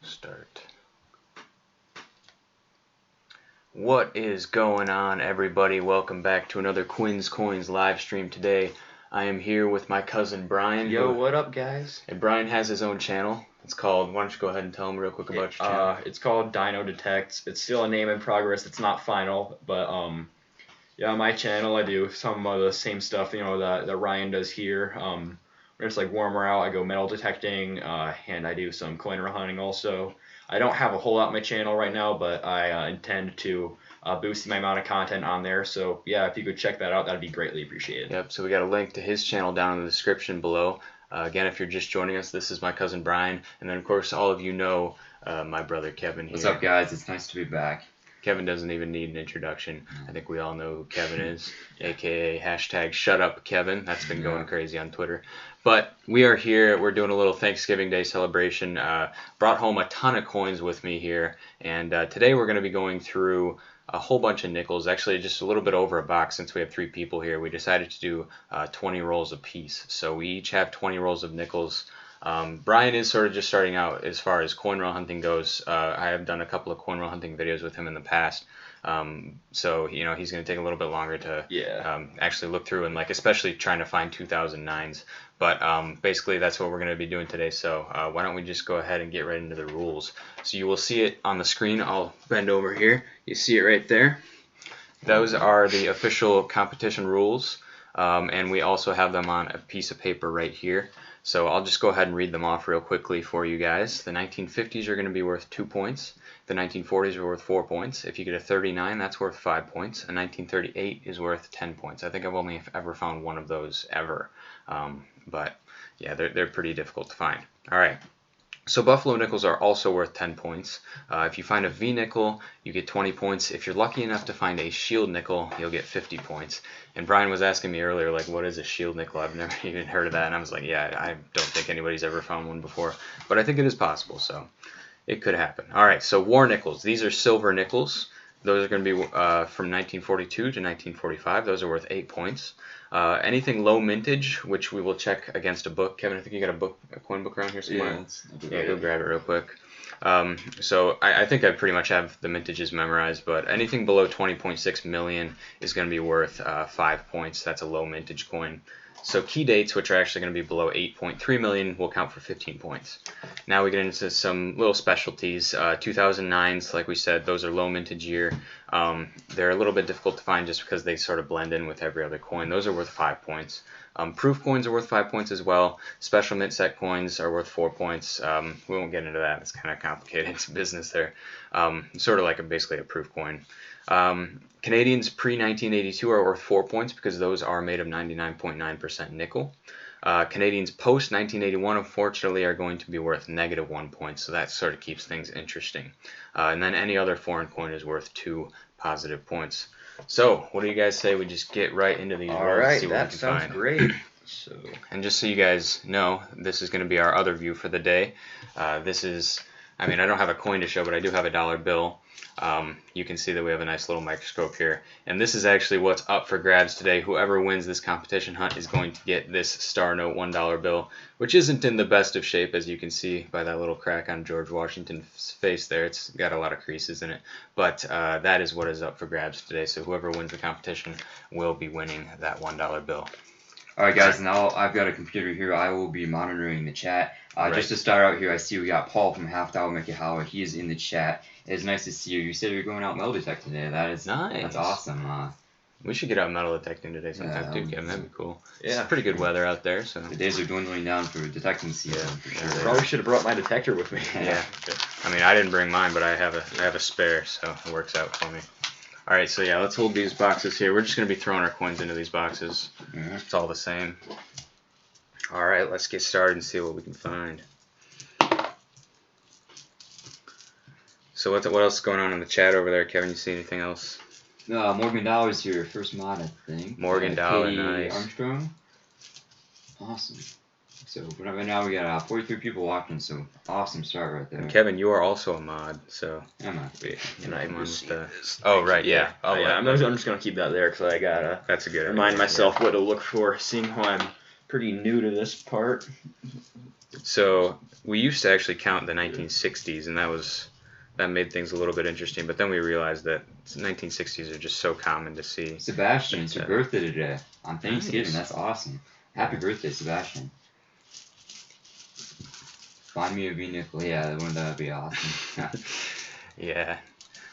Start. What is going on, everybody? Welcome back to another Quin Coins live stream today. I am here with my cousin Brian. Yo, what up, guys? And Brian has his own channel. It's called, why don't you go ahead and tell him real quick about your channel? It's called Dino Detect. It's still a name in progress. It's not final, but yeah, on my channel I do some of the same stuff, you know, that Ryan does here. Where it's like warmer out, I go metal detecting, and I do some coin hunting also. I don't have a whole lot on my channel right now, but I intend to boost my amount of content on there. So yeah, if you could check that out, that'd be greatly appreciated. Yep, so we got a link to his channel down in the description below. Again, if you're just joining us, this is my cousin Brian, and then of course all of you know my brother Kevin here. What's up, guys? It's nice to be back. Kevin doesn't even need an introduction. I think we all know who Kevin is, aka hashtag Shut Up Kevin. That's been going crazy on Twitter. But we are here. We're doing a little Thanksgiving Day celebration. Brought home a ton of coins with me here, and today we're going to be going through a whole bunch of nickels. Actually, just a little bit over a box since we have 3 people here. We decided to do 20 rolls apiece. So we each have 20 rolls of nickels. Brian is sort of just starting out as far as coin roll hunting goes. I have done a couple of coin roll hunting videos with him in the past. So, you know, he's going to take a little bit longer to actually look through and, like, especially trying to find 2009s. But basically that's what we're going to be doing today. So why don't we just go ahead and get right into the rules. So you will see it on the screen. I'll bend over here. You see it right there. Those are the official competition rules. And we also have them on a piece of paper right here. So I'll just go ahead and read them off real quickly for you guys. The 1950s are going to be worth 2 points. The 1940s are worth 4 points. If you get a 39, that's worth 5 points. A 1938 is worth 10 points. I think I've only ever found one of those ever. But yeah, they're pretty difficult to find. All right. So buffalo nickels are also worth 10 points. If you find a V nickel, you get 20 points. If you're lucky enough to find a shield nickel, you'll get 50 points. And Brian was asking me earlier, like, what is a shield nickel? I've never even heard of that. And I was like, yeah, I don't think anybody's ever found one before. But I think it is possible, so it could happen. All right, so war nickels. These are silver nickels. Those are going to be from 1942 to 1945. Those are worth 8 points. Anything low mintage, which we will check against a book. Kevin, I think you got a coin book around here somewhere. Yeah, go grab it real quick. So I think I pretty much have the mintages memorized, but anything below 20.6 million is going to be worth 5 points. That's a low mintage coin. So key dates, which are actually going to be below 8.3 million, will count for 15 points. Now we get into some little specialties. 2009s, like we said, those are low mintage year. They're a little bit difficult to find just because they sort of blend in with every other coin. Those are worth 5 points. Proof coins are worth 5 points as well. Special mint set coins are worth 4 points. We won't get into that. It's kind of complicated. It's business there. Sort of like basically a proof coin. Canadians pre-1982 are worth 4 points because those are made of 99.9% nickel. Canadians post-1981, unfortunately, are going to be worth -1 point, so that sort of keeps things interesting. And then any other foreign coin is worth 2 positive points. So, what do you guys say we just get right into these rolls? All right, see what that we can sounds find. great. So, and just so you guys know, this is going to be our other view for the day. This is, I mean, I don't have a coin to show, but I do have a dollar bill. You can see that we have a nice little microscope here. And this is actually what's up for grabs today. Whoever wins this competition hunt is going to get this Star Note $1 bill, which isn't in the best of shape, as you can see by that little crack on George Washington's face there. It's got a lot of creases in it. But that is what is up for grabs today. So whoever wins the competition will be winning that $1 bill. Alright, guys, now I've got a computer here. I will be monitoring the chat. Just to start out here, I see we got Paul from Half Dollar Mickey Howard. He is in the chat. It's nice to see you. You said you're going out metal detecting today. That is nice. That's awesome. We should get out metal detecting today sometime too, Kevin. That'd be cool. Yeah. It's pretty good weather out there, so The days are dwindling down for detecting season, for sure. Probably should have brought my detector with me. Yeah. I mean, I didn't bring mine, but I have a spare, so it works out for me. All right, so yeah, let's hold these boxes here. We're just gonna be throwing our coins into these boxes. It's all the same. All right, let's get started and see what we can find. So what else is going on in the chat over there, Kevin? You see anything else? Morgan Dollar's here, first mod, I think. Morgan Dollar, Katie nice. Armstrong. Awesome. So right now we got 43 people watching, so awesome start right there. And Kevin, you are also a mod, so. Am I? Wait, Can I receive this? Oh right, yeah. Oh yeah. I'm just gonna keep that there because I gotta. That's a good remind idea, myself what to look for, seeing who I'm pretty new to this part. So we used to actually count the 1960s, and that made things a little bit interesting. But then we realized that 1960s are just so common to see. Sebastian, it's your birthday today on Thanksgiving. Nice. That's awesome. Happy birthday, Sebastian. Find me a V-nickel. Yeah, wouldn't that be awesome? Yeah.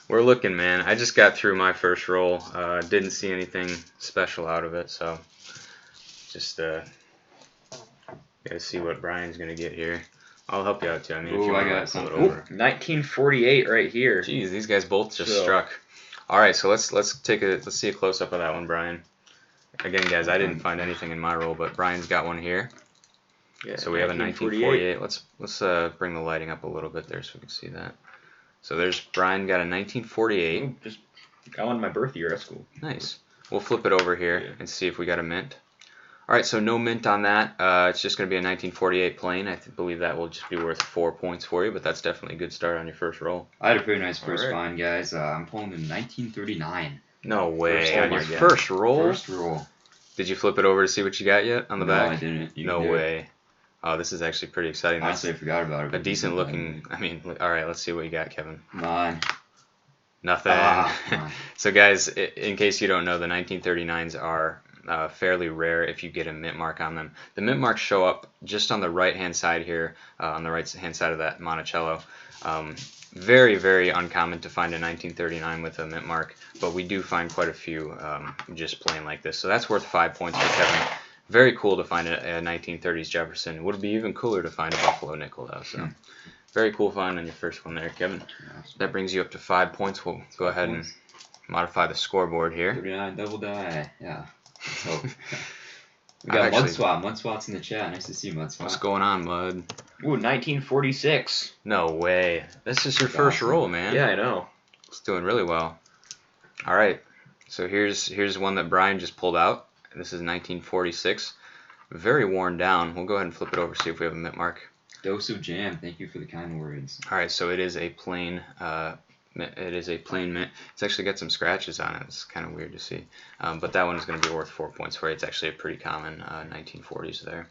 We're looking, man. I just got through my first roll. Didn't see anything special out of it, so just gotta see what Brian's gonna get here. I'll help you out too. I mean, if you want to pull it over. 1948 right here. Jeez, these guys both just struck. All right, so let's see a close up of that one, Brian. Again, guys, I didn't find anything in my roll, but Brian's got one here. Yeah, so we have a 1948. Let's bring the lighting up a little bit there so we can see that. So there's Brian got a 1948. Ooh, just got one in my birth year. That's cool. Nice. We'll flip it over here and see if we got a mint. All right, so no mint on that. It's just going to be a 1948 plain. I believe that will just be worth 4 points for you, but that's definitely a good start on your first roll. I had a pretty nice first find, guys. I'm pulling in 1939. No way. On your first roll? First roll. Did you flip it over to see what you got yet on the back? No, I didn't. No way. Oh, this is actually pretty exciting. Honestly, I forgot about it. A decent looking. I mean, all right, let's see what you got, Kevin. Come on. Nothing. So, guys, in case you don't know, the 1939s are fairly rare if you get a mint mark on them. The mint marks show up just on the right-hand side here, on the right-hand side of that Monticello. Very, very uncommon to find a 1939 with a mint mark, but we do find quite a few just plain like this. So that's worth 5 points for Kevin. Very cool to find a 1930s Jefferson. Would be even cooler to find a Buffalo nickel, though. So, very cool find on your first one there, Kevin. That brings you up to 5 points. We'll go ahead and modify the scoreboard here. 39 double die. Yeah. So, we got Mudswap. Mudswap's in the chat. Nice to see you, Mudswap. What's going on, Mud? Ooh, 1946. No way. This is your first roll, man. Yeah, I know. It's doing really well. All right. So here's one that Brian just pulled out. This is 1946. Very worn down. We'll go ahead and flip it over, see if we have a mint mark. Dose of jam. Thank you for the kind words. All right, so it is a plain. It is a plain mint. It's actually got some scratches on it. It's kind of weird to see, but that one is going to be worth 4 points for you. It's actually a pretty common 1940s there.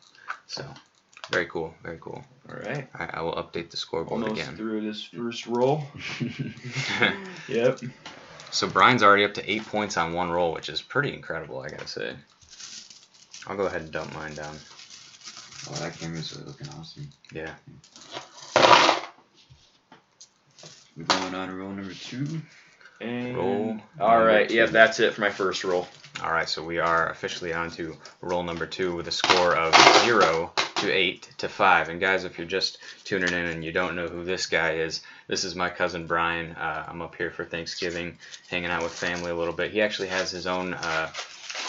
So very cool, very cool. All right. All right, I will update the scoreboard Almost again. Through this first roll. Yep. So Brian's already up to 8 points on one roll, which is pretty incredible, I gotta say. I'll go ahead and dump mine down. Oh, that camera's really looking awesome. Yeah. We're going on to roll number 2. And roll. All right. Yep, that's it for my first roll. All right, so we are officially on to roll number 2 with a score of 0 to 8 to 5. And guys, if you're just tuning in and you don't know who this guy is, this is my cousin Brian. I'm up here for Thanksgiving, hanging out with family a little bit. He actually has his own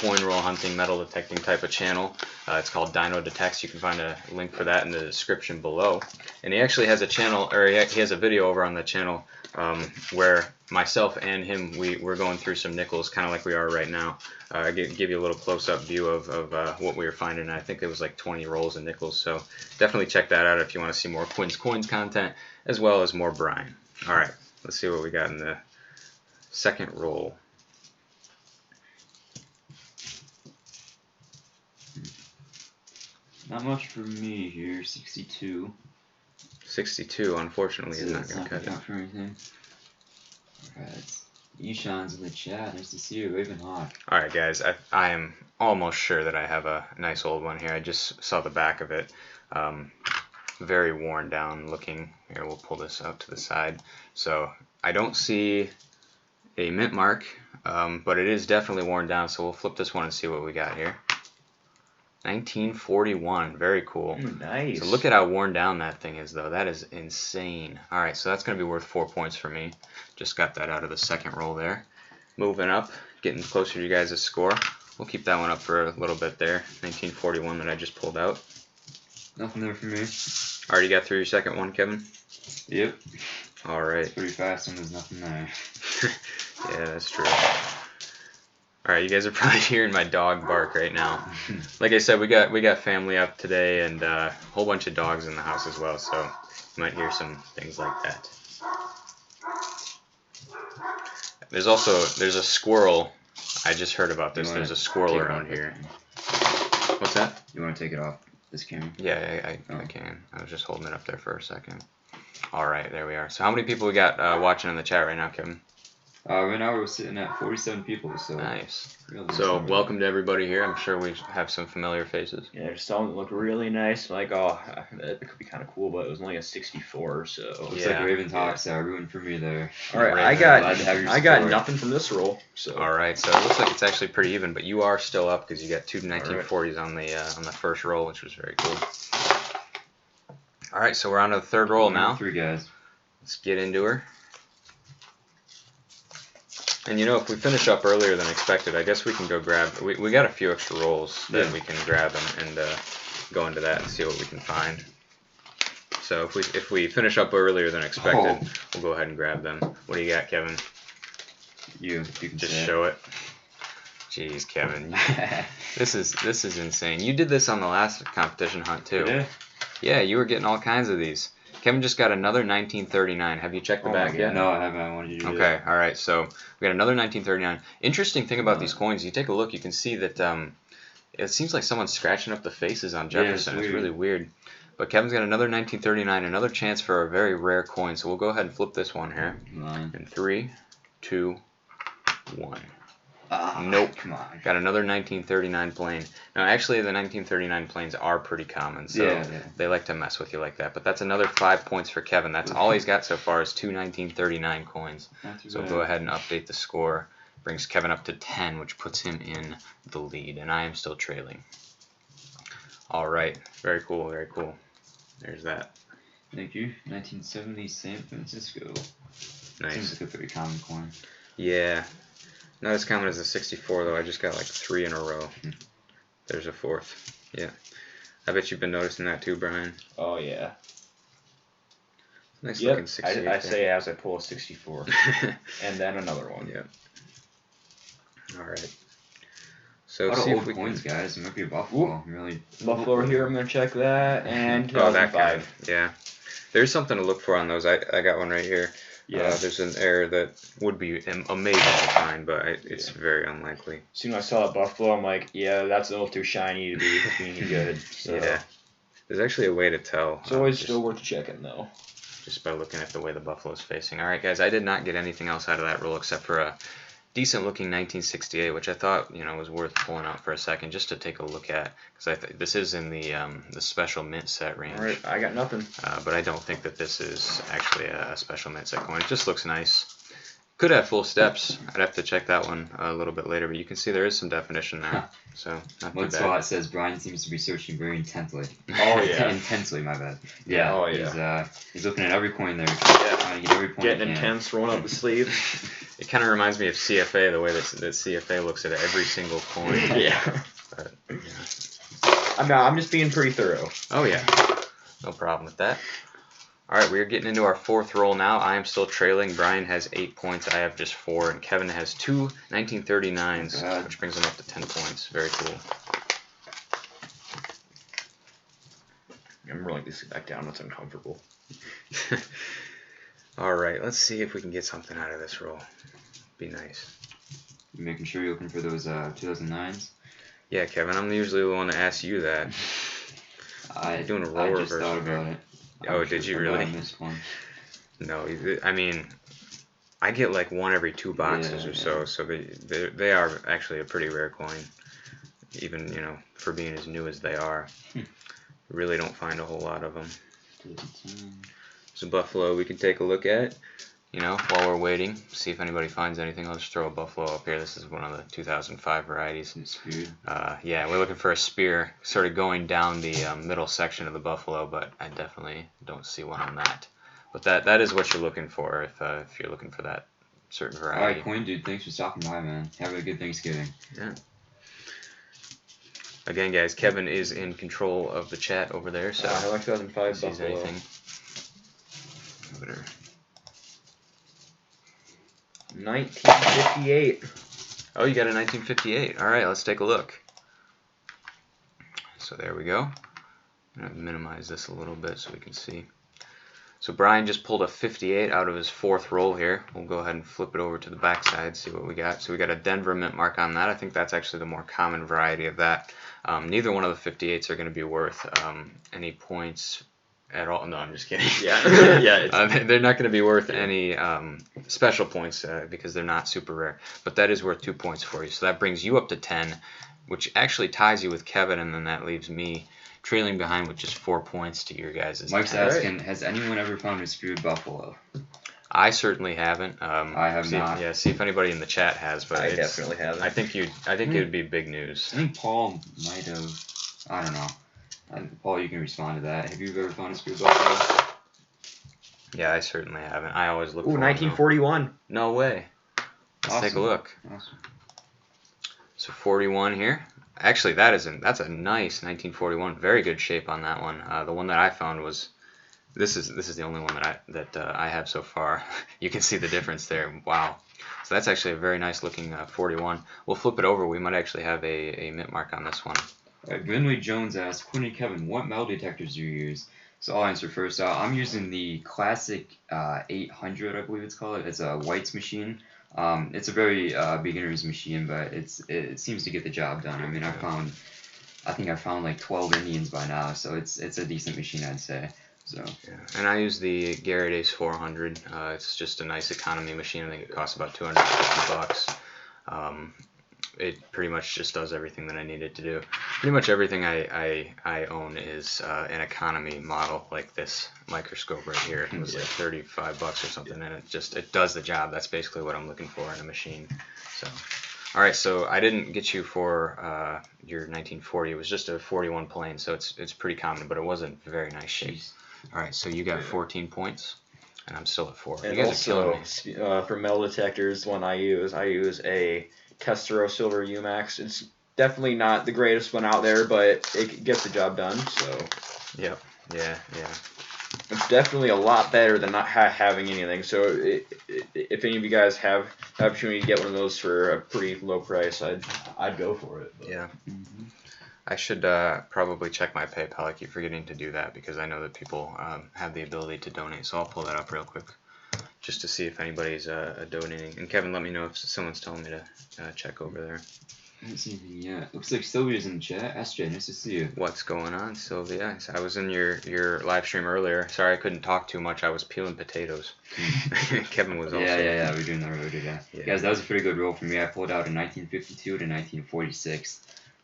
coin roll hunting, metal detecting type of channel. It's called Dino Detects. You can find a link for that in the description below. And he actually has a channel, or he has a video over on the channel where myself and him, we're going through some nickels, kind of like we are right now. I give you a little close-up view of what we were finding. I think it was like 20 rolls of nickels, so definitely check that out if you want to see more Quin's Coins content, as well as more Brian. All right, let's see what we got in the second roll. Not much for me here, 62. 62, unfortunately, is not going to cut it. For anything. Alright, Ishan's in the chat. Nice to see you, Ravenhawk. Alright, guys, I am almost sure that I have a nice old one here. I just saw the back of it. Very worn down looking. Here, we'll pull this out to the side. So, I don't see a mint mark, but it is definitely worn down, so we'll flip this one and see what we got here. 1941, very cool. Nice. So look at how worn down that thing is, though. That is insane. All right, so that's going to be worth 4 points for me. Just got that out of the second roll there. Moving up, getting closer to you guys' score. We'll keep that one up for a little bit there. 1941 that I just pulled out. Nothing there for me. Already got through your second one, Kevin? Yep. All right. It's pretty fast when there's nothing there. Yeah, that's true. All right, you guys are probably hearing my dog bark right now. Like I said, we got family up today and a whole bunch of dogs in the house as well, so you might hear some things like that. There's a squirrel. I just heard about this. There's a squirrel around here. What's that? You want to take it off this camera? Yeah, I can. I was just holding it up there for a second. All right, there we are. So how many people we got watching in the chat right now, Kevin? Right now we're sitting at 47 people. So nice. So welcome to everybody here. I'm sure we have some familiar faces. Yeah, there's some that look really nice. Like, oh, it could be kind of cool, but it was only a 64, so. Looks like Raven talks. So everyone for me there. All right, Raven, I got nothing from this roll. So. All right, so it looks like it's actually pretty even, but you are still up because you got two 1940s on the first roll, which was very cool. All right, so we're on to the third roll now. 3 guys. Let's get into her. And you know, if we finish up earlier than expected, I guess we can go grab. We got a few extra rolls that we can grab and go into that and see what we can find. So if we finish up earlier than expected, we'll go ahead and grab them. What do you got, Kevin? You can just show it. Jeez, Kevin, this is insane. You did this on the last competition hunt too. Yeah. Yeah, you were getting all kinds of these. Kevin just got another 1939. Have you checked the back yet? No, I haven't. I wanted you to do Okay, all right. So we got another 1939. Interesting thing about these coins, you take a look, you can see that it seems like someone's scratching up the faces on Jefferson. It's really weird. But Kevin's got another 1939, another chance for a very rare coin. So we'll go ahead and flip this one here. In 3, 2, 1. Nope. Come on. Got another 1939 plane. Now, actually, the 1939 planes are pretty common, so they like to mess with you like that. But that's another 5 points for Kevin. That's all he's got so far is 2 1939 coins. So we'll go ahead and update the score. Brings Kevin up to 10, which puts him in the lead, and I am still trailing. All right. Very cool, very cool. There's that. Thank you. 1970 San Francisco. Nice. Seems like a pretty common coin. Yeah. Not as common as a 64, though. I just got like 3 in a row. There's a 4th. Yeah. I bet you've been noticing that too, Brian. Oh, yeah. Nice looking 68. I say as I pull a 64. And then another one. Yep. All right. So a lot see of if old we coins, guys. It might be a Buffalo. Really. Buffalo over here. I'm going to check that. And that guy. Yeah. There's something to look for on those. I got one right here. Yeah. There's an error that would be amazing to find, but it's very unlikely. As soon as I saw that Buffalo, I'm like, yeah, that's a little too shiny to be any good. So. Yeah. There's actually a way to tell. It's always still worth checking, though. Just by looking at the way the Buffalo's facing. All right, guys, I did not get anything else out of that roll except for a decent-looking 1968, which I thought was worth pulling out for a second just to take a look at, because this is in the special mint set range. All right, I got nothing. But I don't think that this is actually a special mint set coin. It just looks nice. Could have full steps. I'd have to check that one a little bit later, but you can see there is some definition there. So not too bad. Spot says Brian seems to be searching very intently. Oh yeah, intensely. My bad. Yeah. Oh yeah. He's looking at every coin there. Trying to get every point. Getting intense, rolling up the sleeve. It kind of reminds me of CFA, the way that CFA looks at every single coin. Yeah. But, yeah. I'm just being pretty thorough. Oh yeah. No problem with that. All right, we're getting into our 4th roll now. I am still trailing. Brian has 8 points. I have just 4, and Kevin has 2 1939s, which brings him up to 10 points. Very cool. I'm rolling this back down. That's uncomfortable. All right, let's see if we can get something out of this roll. Be nice. You making sure you're looking for those 2009s? Yeah, Kevin, I'm usually the one to ask you that. I'm doing a roll reverse. I just thought about it. Oh, did you really? No, I mean, I get like one every 2 boxes or so, so they are actually a pretty rare coin, even for being as new as they are. Really don't find a whole lot of them. So Buffalo, we can take a look at, while we're waiting, see if anybody finds anything. I'll just throw a Buffalo up here. This is one of the 2005 varieties. Yeah, we're looking for a spear, sort of going down the middle section of the Buffalo, but I definitely don't see one on that. But that is what you're looking for if you're looking for that certain variety. All right, Coin Dude, thanks for stopping by, man. Have a good Thanksgiving. Yeah. Again, guys, Kevin is in control of the chat over there, so I like 2005 Buffalo. Anything. Over there. 1958. Oh, you got a 1958. All right, let's take a look. So there we go. I'm going to minimize this a little bit so we can see. So Brian just pulled a 58 out of his 4th roll here. We'll go ahead and flip it over to the back side, see what we got. So we got a Denver mint mark on that. I think that's actually the more common variety of that. Neither one of the 58s are going to be worth any points at all. No, I'm just kidding. Yeah, yeah. They're not going to be worth any special points because they're not super rare. But that is worth 2 points for you. So that brings you up to 10, which actually ties you with Kevin, and then that leaves me trailing behind with just 4 points to your guys'. Mike's asking, has anyone ever found a screwed buffalo? I certainly haven't. I have not. Yeah, see if anybody in the chat has, but I definitely haven't. I think it would be big news. I think Paul might have. I don't know. Paul, you can respond to that. Have you ever found a screwed buffalo? Yeah, I certainly haven't. I always look for 1941. No way. Let's take a look. Awesome. So 41 here. Actually, that's a nice 1941. Very good shape on that one. The one that I found was this is the only one that I have so far. You can see the difference there. Wow. So that's actually a very nice looking 41. We'll flip it over. We might actually have a mint mark on this one. Glenway Jones asks, Quinn and Kevin, what metal detectors do you use? So I'll answer first. I'm using the classic 800, I believe it's called. It's a White's machine. It's a very beginner's machine, but it seems to get the job done. I mean, I think I found like 12 Indians by now, so it's a decent machine, I'd say. So. Yeah. And I use the Garrett Ace 400. It's just a nice economy machine. I think it costs about $250. It pretty much just does everything that I need it to do. Pretty much everything I own is an economy model, like this microscope right here. It was like $35 or something, and it does the job. That's basically what I'm looking for in a machine. So, all right. So I didn't get you for your 1940. It was just a 41 plain, so it's pretty common, but it wasn't very nice shape. All right. So you got 14 points, and I'm still at 4. And you guys also, are killing me. for metal detectors, one I use a Testero Silver UMax. It's definitely not the greatest one out there, but it gets the job done. So. Yep. Yeah. It's definitely a lot better than not having anything. So if any of you guys have the opportunity to get one of those for a pretty low price, I'd go for it. But. Yeah. Mm-hmm. I should probably check my PayPal. I keep forgetting to do that because I know that people have the ability to donate. So I'll pull that up real quick just to see if anybody's donating. And Kevin, let me know if someone's telling me to check over there. I haven't seen anything yet. Looks like Sylvia's in the chat. SJ, nice to see you. What's going on, Sylvia? I was in your live stream earlier. Sorry I couldn't talk too much. I was peeling potatoes. Kevin was also. Yeah. We're doing that earlier. Yeah. Guys, that was a pretty good roll for me. I pulled out in 1952 to 1946.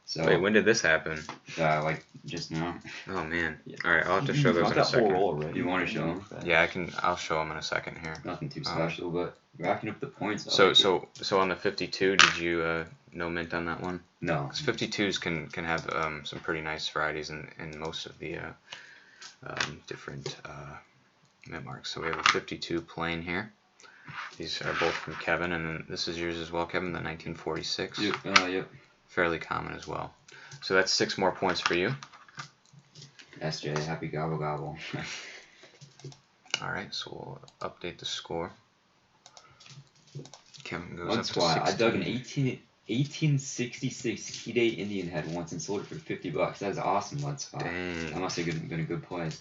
So. Wait, when did this happen? Like just now. Oh man. All right, I'll have to show those in a second. You want to show them? Yeah, I'll show them in a second here. Nothing too special, but racking up the points. So on the 52, did you no mint on that one? No. 52s can have some pretty nice varieties in most of the different mint marks. So we have a 52 plain here. These are both from Kevin, and then this is yours as well, Kevin, the 1946. Yep. Fairly common as well. So that's 6 more points for you. SJ, happy gobble gobble. All right, so we'll update the score. Kevin goes Once up to 16. I dug an 1866 key date Indian head once and sold it for $50. That's awesome, Mud Spot. Dang. That must have been a good place.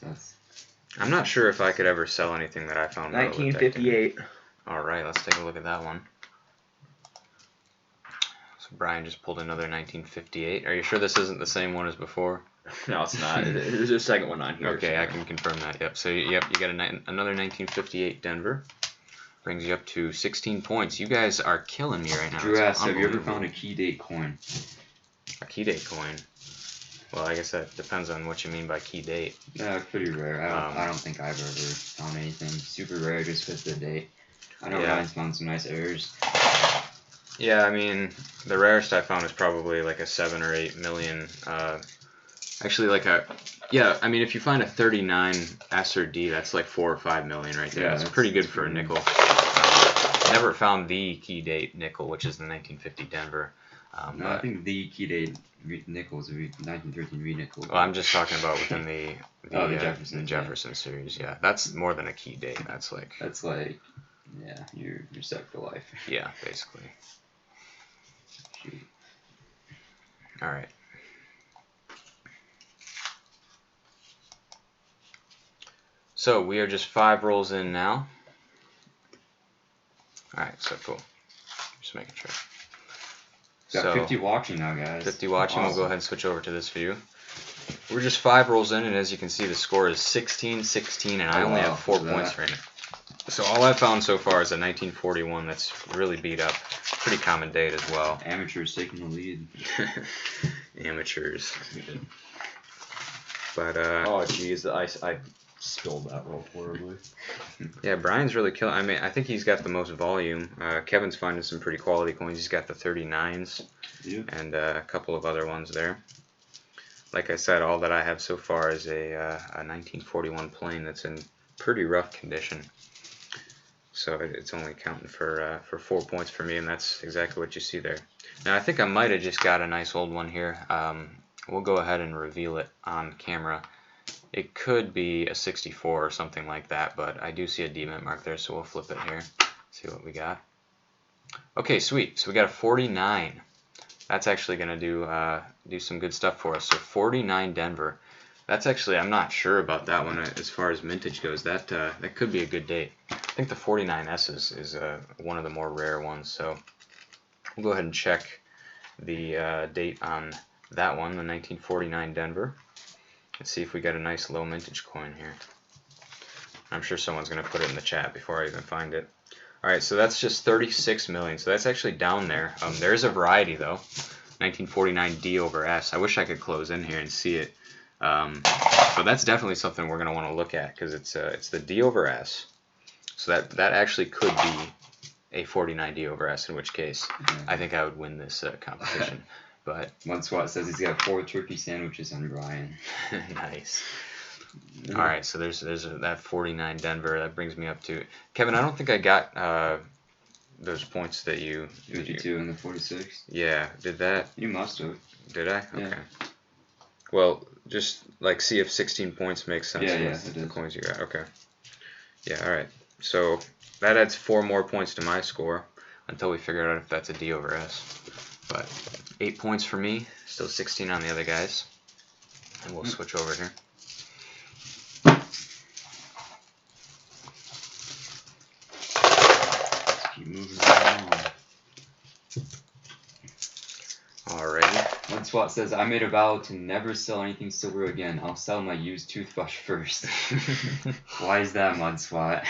I'm not sure if I could ever sell anything that I found. 1958. All right, let's take a look at that one. So Brian just pulled another 1958. Are you sure this isn't the same one as before? No, it's not. There's a second one on here. Okay, I can confirm that. Yep. So you got another 1958 Denver. Brings you up to 16 points. You guys are killing me right now. Drew asks, have you ever found a key date coin? A key date coin? Well, I guess that depends on what you mean by key date. Yeah, pretty rare. I don't think I've ever found anything super rare just with the date. I know Ryan's found some nice errors. Yeah, I mean, the rarest I found is probably like a 7 or 8 million. Actually, I mean, if you find a 39 S or D, that's like 4 or 5 million right there. Yeah, that's pretty good for a nickel. Never found the key date nickel, which is the 1950 Denver. No, I think the key date nickel is a 1913 re-nickel. Well, I'm just talking about within the Jefferson series. Yeah, that's more than a key date. That's like you're set for life. Yeah, basically. Shoot. All right. So we are just 5 rolls in now. Alright, so cool. Just making sure. Got 50 watching now, guys. 50 watching. Awesome. We'll go ahead and switch over to this view. We're just 5 rolls in, and as you can see, the score is 16, 16, and I only have 4 points right now. So all I've found so far is a 1941 that's really beat up. Pretty common date as well. Amateurs taking the lead. Amateurs. But oh jeez, I spilled that real horribly. Yeah, Brian's really killing. I mean, I think he's got the most volume. Kevin's finding some pretty quality coins. He's got the 39s and a couple of other ones there. Like I said, all that I have so far is a 1941 plain that's in pretty rough condition. So it's only counting for 4 points for me, and that's exactly what you see there. Now I think I might have just got a nice old one here. We'll go ahead and reveal it on camera. It could be a 64 or something like that, but I do see a D-mint mark there, so we'll flip it here. See what we got. Okay, sweet. So we got a 49. That's actually going to do some good stuff for us. So 49 Denver. That's actually, I'm not sure about that one as far as mintage goes. That could be a good date. I think the 49S is one of the more rare ones. So we'll go ahead and check the date on that one, the 1949 Denver. Let's see if we got a nice low mintage coin here. I'm sure someone's going to put it in the chat before I even find it. Alright, so that's just 36 million. So that's actually down there. There's a variety though. 1949 D over S. I wish I could close in here and see it. But that's definitely something we're going to want to look at because it's the D over S. So that actually could be a 49 D over S, in which case I think I would win this competition. But One Swat says he's got 4 turkey sandwiches on Brian. Nice. All right, so there's that 49 Denver. That brings me up to Kevin. I don't think I got those points that you 52 and the 46. Yeah, did that? You must have. Did I? Yeah. Okay. Well, just like see if 16 points makes sense Yeah, with yeah, the coins you got. Okay. Yeah. All right. So that adds 4 more points to my score until we figure out if that's a D over S. But 8 points for me, still 16 on the other guys. And we'll switch over here. Keep moving along. Alrighty. One Swat says, I made a vow to never sell anything silver again. I'll sell my used toothbrush first. Why is that, Mud Swat?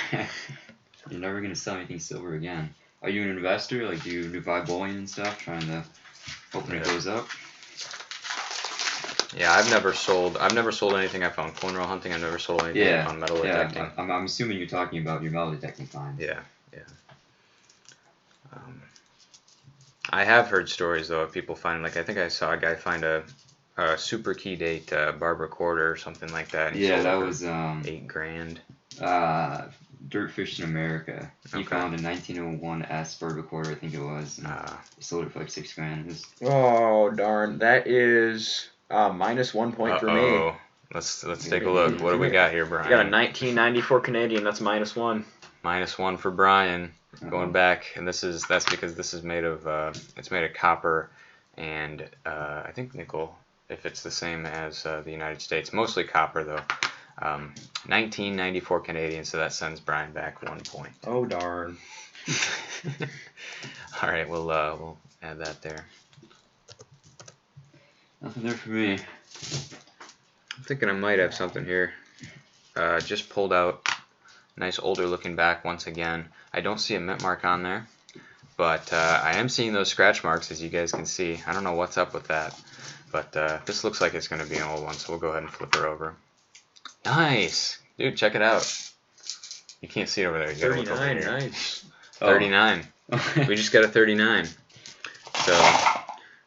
You're never going to sell anything silver again. Are you an investor? Like, do you buy bullion and stuff, trying to hope it goes up? Yeah, I've never sold anything I found coin roll hunting. I've never sold anything I found metal detecting. I'm assuming you're talking about your metal detecting finds. Yeah, yeah. I have heard stories though of people finding, like I think I saw a guy find a super key date Barbara Quarter or something like that. And Yeah, that was $8,000. Dirtfish in America. He found a 1901 S Barbara Quarter, I think it was. He sold it for like $6,000. Oh darn! That is minus 1 point for me. Let's take a look. What do we got here, Brian? I got a 1994 Canadian. That's minus 1. Minus 1 for Brian. Going back, and that's because this is made of it's made of copper and I think nickel, if it's the same as the United States. Mostly copper though. 1994 Canadian, so that sends Brian back 1 point. Oh darn! All right, we'll add that there. Nothing there for me. I'm thinking I might have something here. Just pulled out. Nice older looking back once again. I don't see a mint mark on there, but I am seeing those scratch marks, as you guys can see. I don't know what's up with that, but this looks like it's going to be an old one, so we'll go ahead and flip her over. Nice! Dude, check it out. You can't see it over there. You gotta look over 39, here. nice. 39. We just got a 39. So,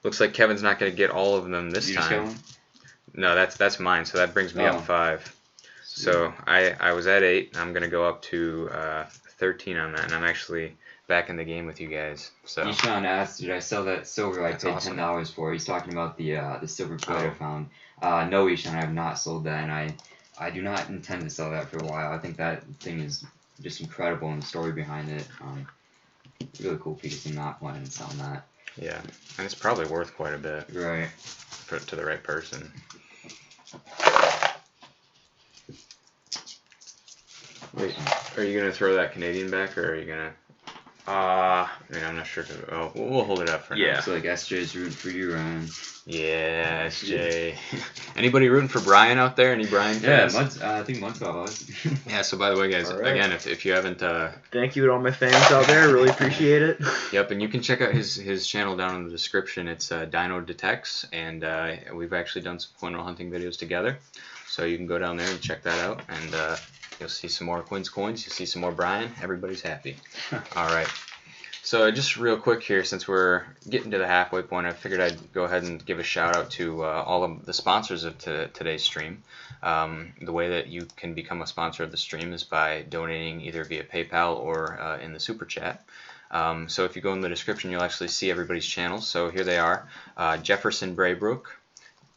looks like Kevin's not going to get all of them this You time. just got one? No, that's mine, so that brings me up 5. So I was at 8, and I'm going to go up to 13 on that, and I'm actually back in the game with you guys. So Ishan asked, did I sell that silver I paid awesome. $10 for? He's talking about the silver plate I found. No, Ishan, I have not sold that, and I do not intend to sell that for a while. I think that thing is just incredible, and the story behind it, really cool piece. I'm not planning on selling that. Yeah, and it's probably worth quite a bit. Right. To the right person. Wait, are you gonna throw that Canadian back, or are you gonna? I'm not sure. We'll hold it up for now. Yeah. So like SJ's rooting for you, Ryan. Yeah, SJ. Anybody rooting for Brian out there? Any Brian fans? Yeah, I think Mud's got us. Yeah. So by the way, guys, All right. again, if you haven't, Thank you to all my fans out there. Really appreciate it. Yep, and you can check out his channel down in the description. It's Dino Detects, and we've actually done some coin roll hunting videos together. So you can go down there and check that out, and you'll see some more Quin's Coins. You'll see some more Brian. Everybody's happy. All right. So just real quick here, since we're getting to the halfway point, I figured I'd go ahead and give a shout out to all of the sponsors of today's stream. The way that you can become a sponsor of the stream is by donating either via PayPal or in the super chat. So if you go in the description, you'll actually see everybody's channels. So here they are: Jefferson Braybrook,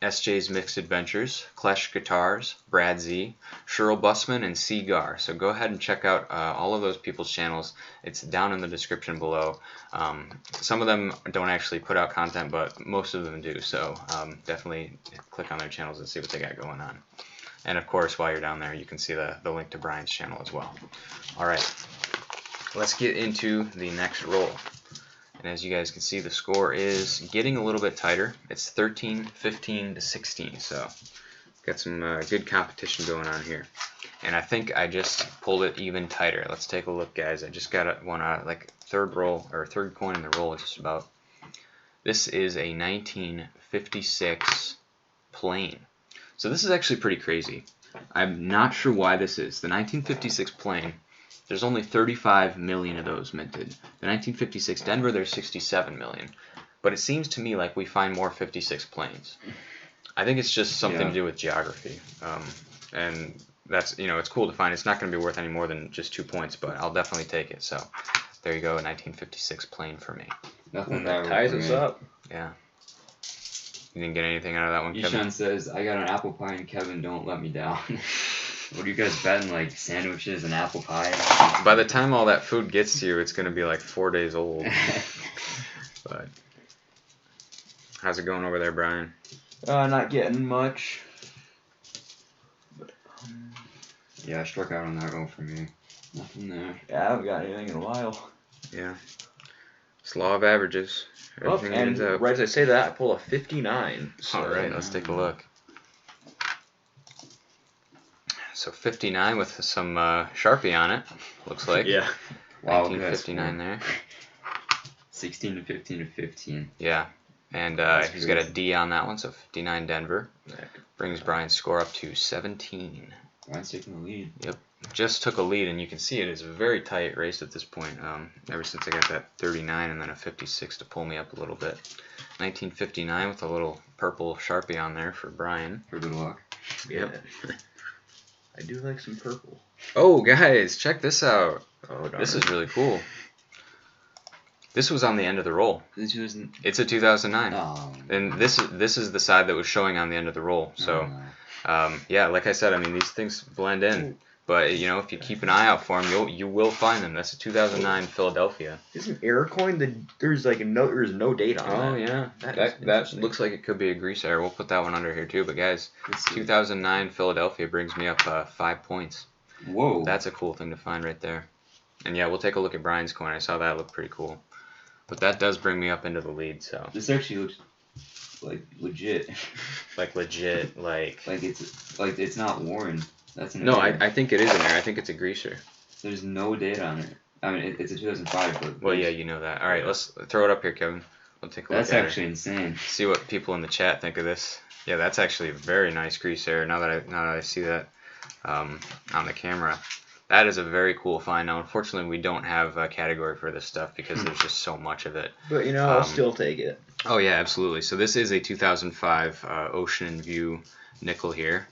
SJ's Mixed Adventures, Clash Guitars, Brad Z, Cheryl Bussman, and Seagar. So go ahead and check out all of those people's channels. It's down in the description below. Some of them don't actually put out content, but most of them do. So definitely click on their channels and see what they got going on. And of course, while you're down there, you can see the link to Brian's channel as well. All right, let's get into the next roll. And as you guys can see, the score is getting a little bit tighter. It's 13, 15 to 16. So got some good competition going on here. And I think I just pulled it even tighter. Let's take a look, guys. I just got one like third coin in the roll. Just about. This is a 1956 plain. So this is actually pretty crazy. I'm not sure why this is. The 1956 plain. There's only 35 million of those minted. The 1956 Denver, there's 67 million. But it seems to me like we find more 56 planes. I think it's just something to do with geography. And that's, it's cool to find. It's not going to be worth any more than just 2 points, but I'll definitely take it. So there you go, a 1956 plane for me. Nothing that ties us up. Yeah. You didn't get anything out of that one, Kevin? Ishan says, I got an apple pie and Kevin, don't let me down. What are you guys betting, like sandwiches and apple pie? By the time all that food gets to you, it's going to be like 4 days old. But how's it going over there, Brian? Not getting much. Yeah, I struck out on that roll for me. Nothing there. Yeah, I haven't got anything in a while. Yeah. It's law of averages. Everything ends up. Right as I say that, I pull a 59. So. All right, let's take a look. So 59 with some Sharpie on it, looks like. Yeah. Wow, 1959 there. 16 to 15 to 15. Yeah. And he's got a D on that one, so 59 Denver. Brings Brian's score up to 17. Brian's taking the lead. Yep. Just took a lead, and you can see it is a very tight race at this point. Ever since I got that 39 and then a 56 to pull me up a little bit. 1959 with a little purple Sharpie on there for Brian. For good luck. Yep. I do like some purple. Oh, guys, check this out. Oh, darn. This is really cool. This was on the end of the roll. It's a 2009. Oh. And this is the side that was showing on the end of the roll. So, yeah, like I said, I mean, these things blend in. But, if you keep an eye out for them, you will find them. That's a 2009 Philadelphia. Isn't Aircoin, there's no date on that. Oh, yeah. That looks like it could be a grease error. We'll put that one under here, too. But, guys, 2009 Philadelphia brings me up 5 points. Whoa. That's a cool thing to find right there. And, yeah, we'll take a look at Brian's coin. I saw that look pretty cool. But that does bring me up into the lead, so. This actually looks like legit. Like legit, like it's not worn. That's an No, error. I think it is an error. I think it's a greaser. There's no date on it. I mean, it's a 2005, but. Well, yeah, you know that. All right, let's throw it up here, Kevin. We'll take a look That's at actually insane. See what people in the chat think of this. Yeah, that's actually a very nice grease error. Now that I see that on the camera. That is a very cool find. Now, unfortunately, we don't have a category for this stuff because there's just so much of it. But, I'll still take it. Oh, yeah, absolutely. So this is a 2005 Ocean View nickel here.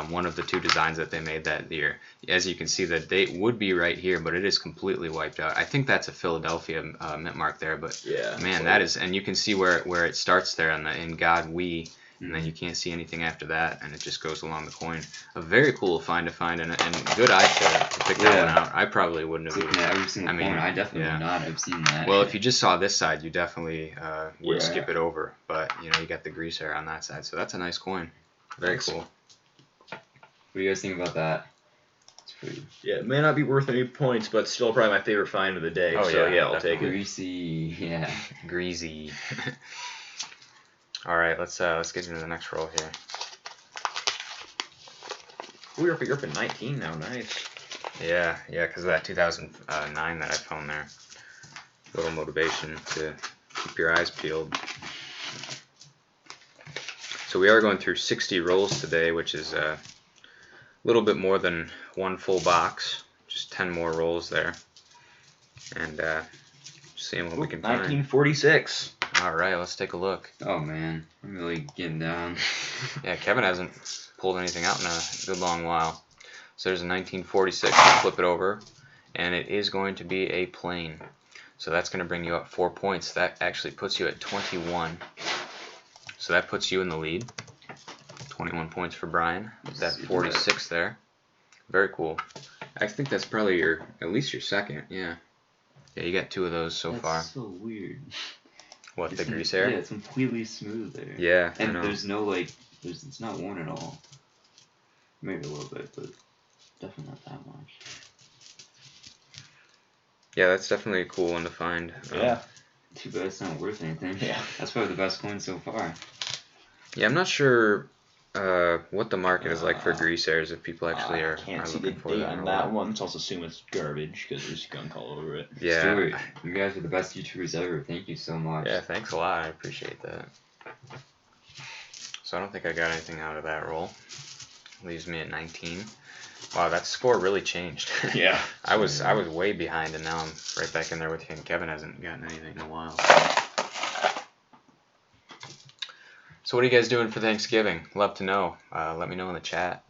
One of the 2 designs that they made that year. As you can see, the date would be right here, but it is completely wiped out. I think that's a Philadelphia mint mark there, but yeah, man, that is, and you can see where it starts there in God We. And then you can't see anything after that, and it just goes along the coin. A very cool find and good eye to pick that one out. I probably wouldn't have. Every single coin, I definitely would not have seen that. Well, if you just saw this side, you definitely would skip it over. But you got the grease hair on that side, so that's a nice coin. Very cool. What do you guys think about that? It's pretty Yeah, it may not be worth any points, but still probably my favorite find of the day. Oh, so yeah, I'll take it. greasy. Yeah. Greasy. All right, let's get into the next roll here. Ooh, you're up at 19 now. Nice. Yeah, because of that 2009 that I found there. A little motivation to keep your eyes peeled. So we are going through 60 rolls today, which is a little bit more than one full box. Just 10 more rolls there. And seeing what we can find. 1946. All right, let's take a look. Oh man, I'm really getting down. Yeah, Kevin hasn't pulled anything out in a good long while. So there's a 1946. I'll flip it over, and it is going to be a plane. So that's going to bring you up 4 points. That actually puts you at 21. So that puts you in the lead. 21 points for Brian. That 46 there. Very cool. I think that's probably at least your second. Yeah. Yeah, you got 2 of those so far. That's so weird. What, the grease hair? Yeah, it's completely smooth there. Yeah, and I know. there's no it's not worn at all. Maybe a little bit, but definitely not that much. Yeah, that's definitely a cool one to find. Yeah. Too bad it's not worth anything. Yeah. That's probably the best coin so far. Yeah, I'm not sure what the market is like for grease hairs, if people actually are Can't see the looking for date that. on or that what. one. So I'll assume it's garbage because there's gunk all over it. Yeah. Stuart, you guys are the best YouTubers ever. Thank you so much. Yeah, thanks a lot. I appreciate that. So I don't think I got anything out of that roll. Leaves me at 19. Wow, that score really changed. Yeah. I was way behind, and now I'm right back in there with you. And Kevin hasn't gotten anything in a while. So what are you guys doing for Thanksgiving? Love to know. Let me know in the chat.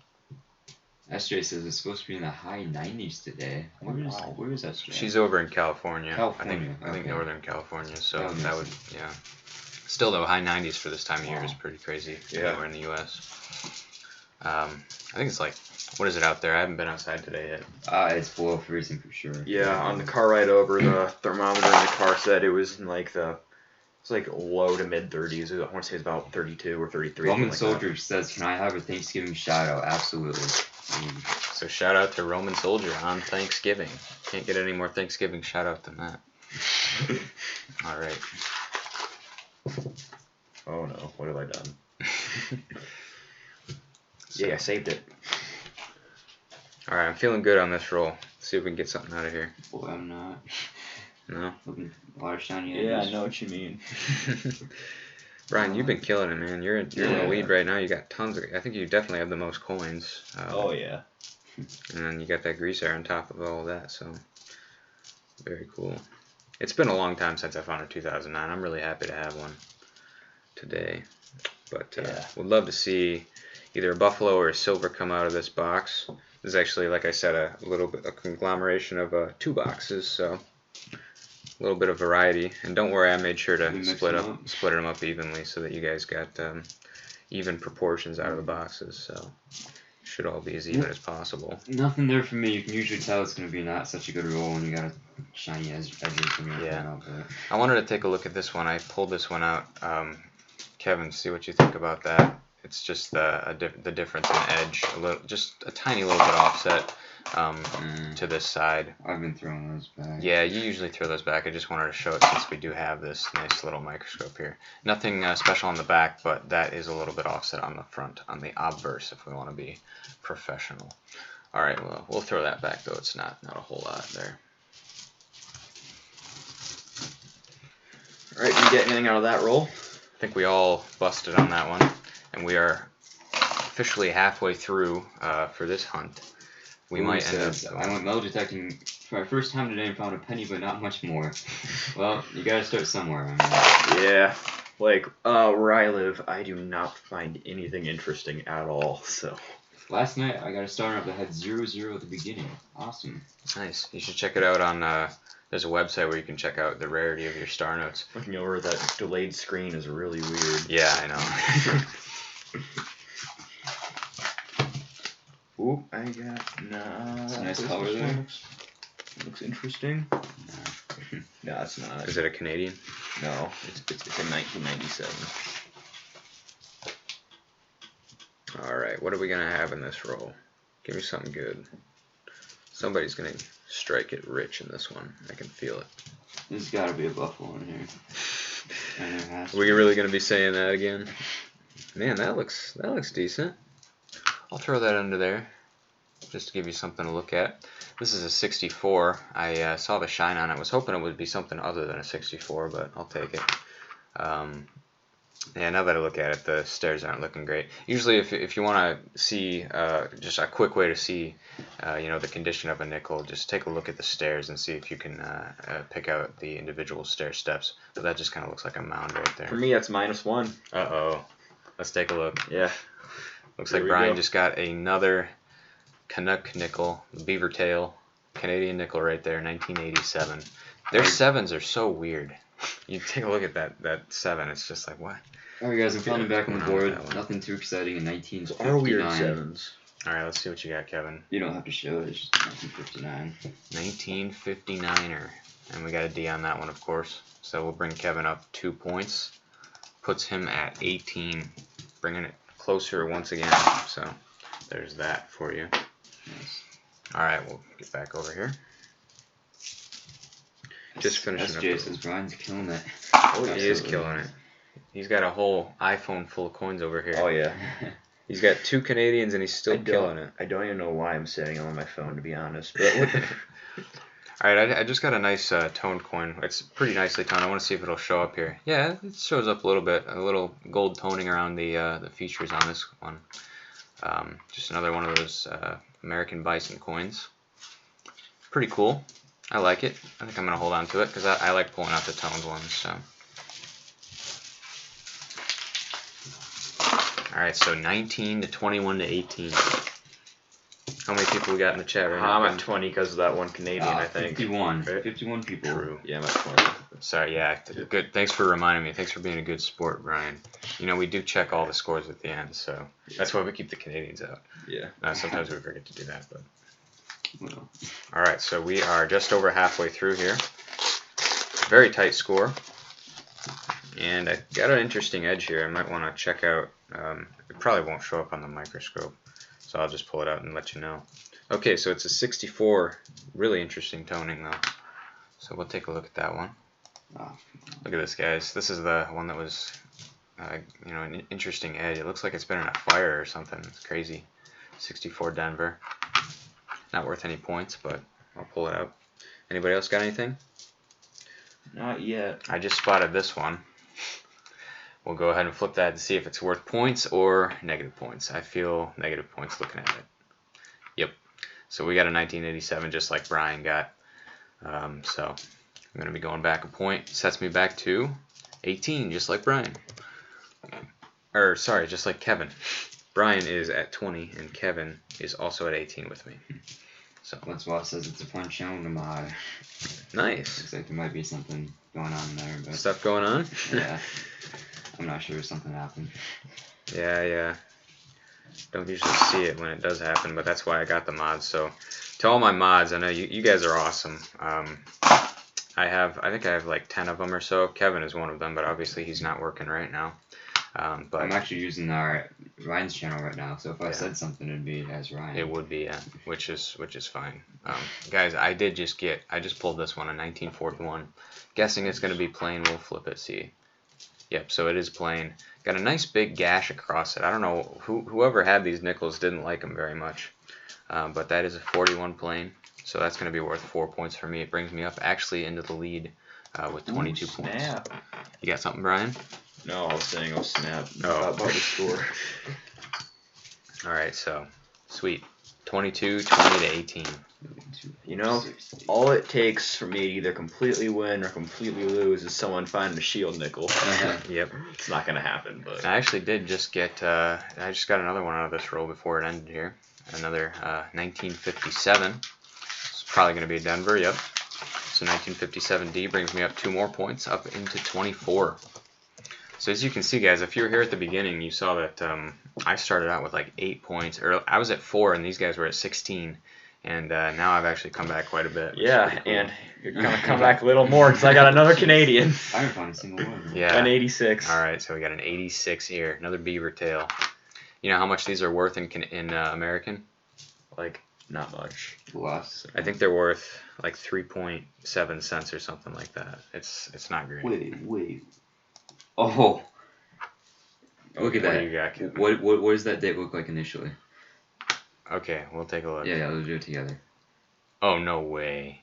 SJ says it's supposed to be in the high 90s today. Where is SJ? She's over in California. California, I think okay. Northern California. So That would yeah. Still though, high 90s for this time of year is pretty crazy. Yeah. Anywhere in the U.S. I think it's like, what is it out there? I haven't been outside today yet. It's below freezing for sure. Yeah, on the car ride over, the thermometer in the car said it was in like it's like low to mid 30s. I want to say it's about 32 or 33. Roman Soldier says, "Can I have a Thanksgiving shout out?" Absolutely. So shout out to Roman Soldier on Thanksgiving. Can't get any more Thanksgiving shout out than that. All right. Oh no, what have I done? Yeah, I saved it. All right, I'm feeling good on this roll. Let's see if we can get something out of here. Boy, I'm not. No? Looking a lot of shiny Yeah, edges. I know what you mean. Brian, you've been killing it, man. You're in the lead right now. You got tons of. I think you definitely have the most coins. Oh yeah. And then you got that grease hair on top of all of that, so very cool. It's been a long time since I found a 2009. I'm really happy to have one today. But would love to see either a buffalo or a silver come out of this box. This is actually, like I said, a conglomeration of 2 boxes, so a little bit of variety. And don't worry, I made sure to split them up evenly so that you guys got even proportions out of the boxes. So should all be as even as possible. Nothing there for me. You can usually tell it's going to be not such a good roll when you got a shiny edges from your out, but I wanted to take a look at this one. I pulled this one out. Kevin, see what you think about that. It's just the difference in edge, just a tiny little bit offset to this side. I've been throwing those back. Yeah, you usually throw those back. I just wanted to show it since we do have this nice little microscope here. Nothing special on the back, but that is a little bit offset on the front, on the obverse, if we want to be professional. All right, well, we'll throw that back, though. It's not a whole lot there. All right, did you get anything out of that roll? I think we all busted on that one, and we are officially halfway through for this hunt. We might end up. I went metal detecting for my first time today and found a penny, but not much more. Well, you gotta start somewhere. Yeah, like where I live, I do not find anything interesting at all. So last night I got a starter up that had 0-0 at the beginning. Awesome. Nice. You should check it out on. There's a website where you can check out the rarity of your star notes. Looking over that delayed screen is really weird. Yeah, I know. Oop, I got It's a nice color there. Looks interesting. No, it's not. Is it a Canadian? No, it's in 1997. All right, what are we gonna have in this roll? Give me something good. Somebody's going to strike it rich in this one. I can feel it. There's got to be a buffalo in here. We really going to be saying that again? Man, that looks decent. I'll throw that under there just to give you something to look at. This is a 64. I saw the shine on it. I was hoping it would be something other than a 64, but I'll take it. Yeah, now that I look at it, the stairs aren't looking great. Usually, if you want to see just a quick way to see, the condition of a nickel, just take a look at the stairs and see if you can pick out the individual stair steps. But that just kind of looks like a mound right there. For me, that's -1. Uh-oh. Let's take a look. Yeah. Looks like Brian just got another Canuck nickel, beaver tail, Canadian nickel right there, 1987. Their 7s are so weird. You take a look at that 7, it's just like, what? Alright guys, I'm finally back on the board. That one. Nothing too exciting in 1959. Our weird 7s. Alright, let's see what you got, Kevin. You don't have to show it, it's just 1959. 1959er. And we got a D on that one, of course. So we'll bring Kevin up 2 points. Puts him at 18. Bringing it closer once again. So there's that for you. Nice. Alright, we'll get back over here. Just finishing up. Jason's Brian's killing it. Oh, he is killing it. He's got a whole iPhone full of coins over here. Oh, yeah. He's got 2 Canadians and he's still killing it. I don't even know why I'm sitting on my phone, to be honest. But Alright, I just got a nice toned coin. It's pretty nicely toned. I want to see if it'll show up here. Yeah, it shows up a little bit. A little gold toning around the features on this one. Just another one of those American Bison coins. Pretty cool. I like it. I think I'm going to hold on to it because I like pulling out the toned ones. So. Alright, so 19 to 21 to 18. How many people we got in the chat right now? I'm at 20 because of that one Canadian, I think. 51. Right? 51 people. True. Yeah, I'm at 20. Sorry, yeah. Good. Thanks for reminding me. Thanks for being a good sport, Brian. We do check all the scores at the end, so that's why we keep the Canadians out. Yeah. Sometimes we forget to do that, but. Well. All right, so we are just over halfway through here. Very tight score. And I got an interesting edge here. I might want to check out. It probably won't show up on the microscope, so I'll just pull it out and let you know. Okay, so it's a 64. Really interesting toning, though. So we'll take a look at that one. Oh. Look at this, guys. This is the one that was, an interesting edge. It looks like it's been in a fire or something. It's crazy. 64 Denver. Not worth any points, but I'll pull it out. Anybody else got anything? Not yet. I just spotted this one. We'll go ahead and flip that and see if it's worth points or negative points. I feel negative points looking at it. Yep. So we got a 1987 just like Brian got. So I'm going to be going back a point. Sets me back to 18 just like Brian. Or sorry, just like Kevin. Brian is at 20 and Kevin is also at 18 with me. So That's why it says it's a fun challenge of mine. nice. Looks like there might be something going on there, but Stuff going on? yeah. I'm not sure if something happened. Yeah. Don't usually see it when it does happen, but that's why I got the mods. So to all my mods, I know you guys are awesome. I think I have like 10 of them or so. Kevin is one of them, but obviously he's not working right now. But I'm actually using our Ryan's channel right now, so if I said something, it'd be as Ryan. it would be, which is fine. Guys, I just pulled this one in 1941. Guessing it's going to be plain. We'll flip it, see. Yep, so it is plain. Got a nice big gash across it. I don't know, whoever had these nickels didn't like them very much. But that is a 41 plain, so that's going to be worth 4 points for me. It brings me up actually into the lead with 22 points. Snap. You got something, Brian? No, I was saying, oh snap. Oh. About the score. Alright, so, sweet. 22, 20 to 18. All it takes for me to either completely win or completely lose is someone finding a shield nickel. Yep. It's not going to happen, but... I actually did just get, I just got another one out of this roll before it ended here. Another 1957. It's probably going to be a Denver, yep. So 1957D brings me up 2 more points, up into 24. So as you can see, guys, if you were here at the beginning, you saw that I started out with like 8 points. Or I was at 4, and these guys were at 16. And now I've actually come back quite a bit. Yeah, cool. And you're going to come back a little more because I got another Canadian. I haven't found a single one. Yeah. An 86. All right, so we got an 86 here. Another beaver tail. You know how much these are worth in American? Like not much. Less. I think they're worth like 3.7 cents or something like that. It's not great. Wait. Oh. Look at What that. do you got, Kevin? What does that date look like initially? Okay, we'll take a look. Yeah, we'll do it together. Oh, no way.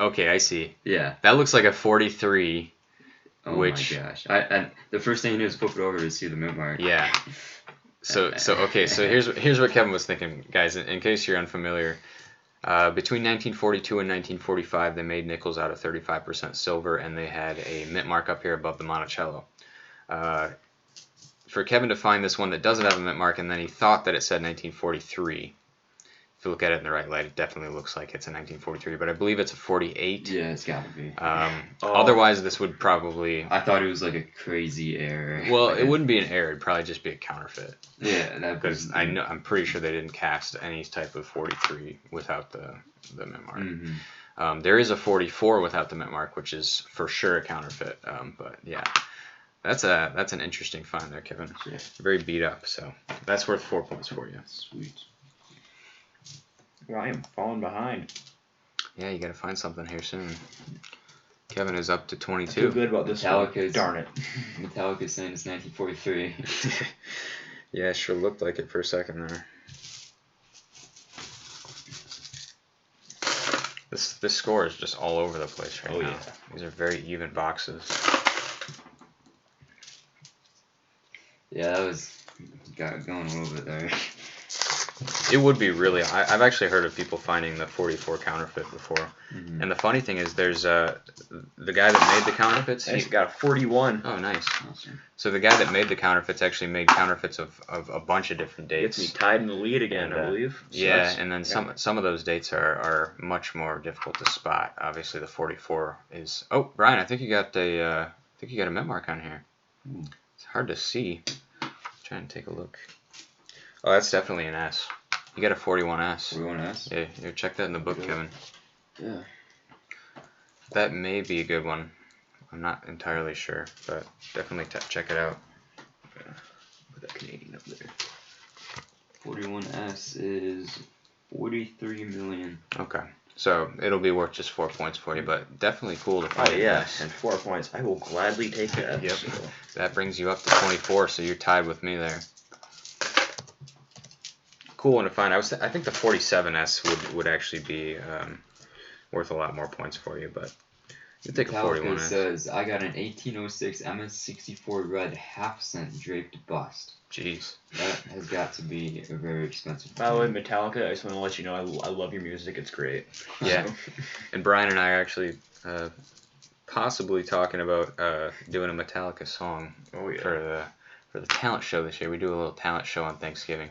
Okay, I see. Yeah. That looks like a 43. Oh Which, my gosh! And the first thing you do is flip it over to see the mint mark. Yeah. So here's what Kevin was thinking, guys. In case you're unfamiliar, between 1942 and 1945, they made nickels out of 35% silver, and they had a mint mark up here above the Monticello. For Kevin to find this one that doesn't have a mint mark, and then he thought that it said 1943. If you look at it in the right light, it definitely looks like it's a 1943, but I believe it's a 48. Yeah, it's gotta be. Otherwise, this would probably... I thought it was like a crazy error. Well, it wouldn't be an error. It'd probably just be a counterfeit. Yeah, because I'm pretty sure they didn't cast any type of 43 without the mint mark. Mm-hmm. There is a 44 without the mint mark, which is for sure a counterfeit. But yeah, that's an interesting find there, Kevin. Yeah. Very beat up, so that's worth 4 points for you. Sweet. Well, I am falling behind. Yeah, you got to find something here soon. Kevin is up to I 22. feel good about this one. Darn it. Metallica's saying it's 1943. Yeah, it sure looked like it for a second there. This score is just all over the place right now. Yeah. These are very even boxes. Yeah, that was got going a little bit there. It would be really... I've actually heard of people finding the 44 counterfeit before. Mm-hmm. And the funny thing is there's the guy that made the counterfeits... He's got a 41. Oh, nice. Awesome. So the guy that made the counterfeits actually made counterfeits of a bunch of different dates. Gets me tied in the lead again, And, I believe. So yeah, that's- and then some of those dates are much more difficult to spot. Obviously, the 44 is... Oh, Brian, I think you got a mint mark on here. Ooh. It's hard to see. Try and take a look. Oh, that's definitely an S. You got a 41S. 41S? Yeah, here, check that in the book, Kevin. Yeah. That may be a good one. I'm not entirely sure, but definitely check it out. Put that Canadian up there. 41S is 43 million. Okay, so it'll be worth just 4 points for you, but definitely cool to find. Oh, yeah, and 4 points. I will gladly take that. Yep. So. That brings you up to 24, so you're tied with me there. Cool one to find. I think the 47S would actually be worth a lot more points for you, but you take a 41S. Says I got an 1806 MS64 red half-cent draped bust. Jeez. That has got to be a very expensive. By the way, Metallica, I just want to let you know I love your music. It's great. Yeah. And Brian and I are actually possibly talking about doing a Metallica song for the talent show this year. We do a little talent show on Thanksgiving.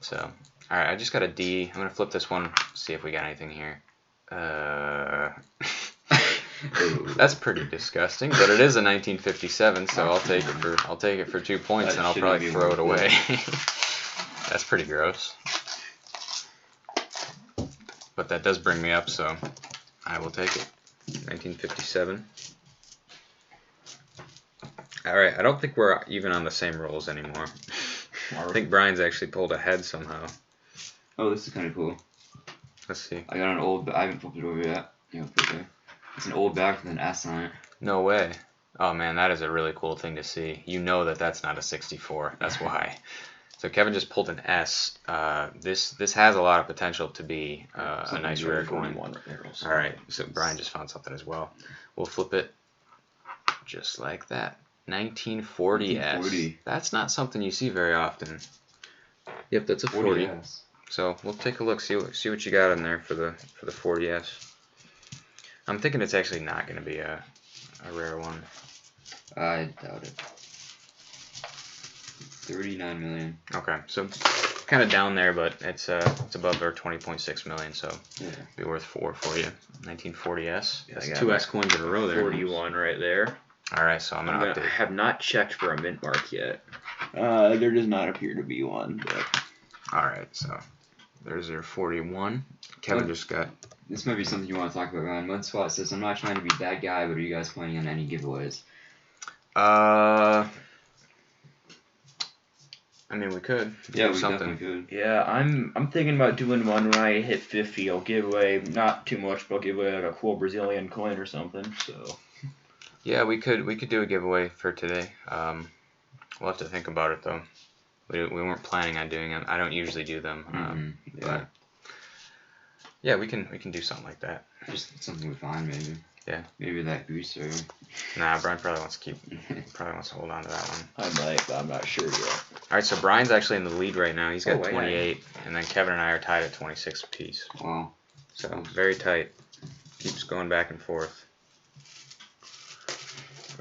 So, all right, I just got a D. I'm gonna flip this one, see if we got anything here. That's pretty disgusting, but it is a 1957, so I'll take it for 2 points, and I'll probably throw it away. That's pretty gross. But that does bring me up, so I will take it. 1957. All right, I don't think we're even on the same rolls anymore. I think Brian's actually pulled ahead somehow. Oh, this is kind of cool. Let's see. I got an old... I haven't flipped it over yet. Yeah, put it there. It's an old bag with an S on it. No way. Oh, man, that is a really cool thing to see. You know that's not a 64. That's why. So Kevin just pulled an S. This has a lot of potential to be a nice rare coin. All right, so Brian just found something as well. We'll flip it just like that. 1940S. That's not something you see very often. Yep, that's a 40. 40S. So we'll take a look, see what you got in there for the 40S. I'm thinking it's actually not going to be a rare one. I doubt it. 39 million. Okay, so kind of down there, but it's above our 20.6 million, so Yeah. it'll be worth 4 for you. 1940S. Yeah, That's I got 2 S coins in a row there. 41 right there. All right, so I'm gonna I update. have not checked for a mint mark yet. There does not appear to be one. But... All right, so there's your 41. Kevin just got. This might be something you want to talk about, Ryan. Mudspot says, I'm not trying to be that guy, but are you guys planning on any giveaways? I mean, we could. Yeah, do we something. definitely could. Yeah, I'm thinking about doing one when I hit 50. I'll give away not too much, but I'll give away like a cool Brazilian coin or something. So. Yeah, we could do a giveaway for today. We'll have to think about it though. We weren't planning on doing them. I don't usually do them. Yeah. But yeah, we can do something like that. Just something we find maybe. Yeah. Maybe that booster. Nah, Brian probably wants to hold on to that one. I might, but I'm not sure yet. All right, so Brian's actually in the lead right now. He's got Oh, yeah. 28, and then Kevin and I are tied at 26 apiece. Wow. So very tight. Keeps going back and forth.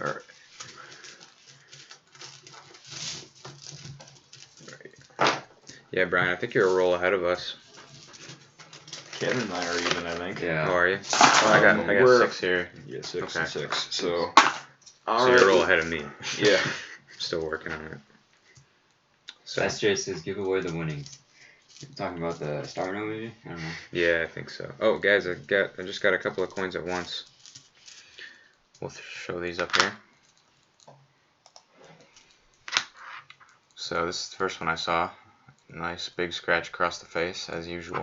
All right. Yeah, Brian, I think you're a roll ahead of us. Kevin and I are even, I think. How Yeah. are you? I got we're- 6 here. Yeah, 6 Okay. and 6. So. So you're a roll ahead of me. Yeah. Still working on it. So SJ says give away the winnings. Talking about the Star Note maybe? I don't know. yeah, I think so. Oh, guys, I just got a couple of coins at once. We'll show these up here. So this is the first one I saw. Nice big scratch across the face as usual.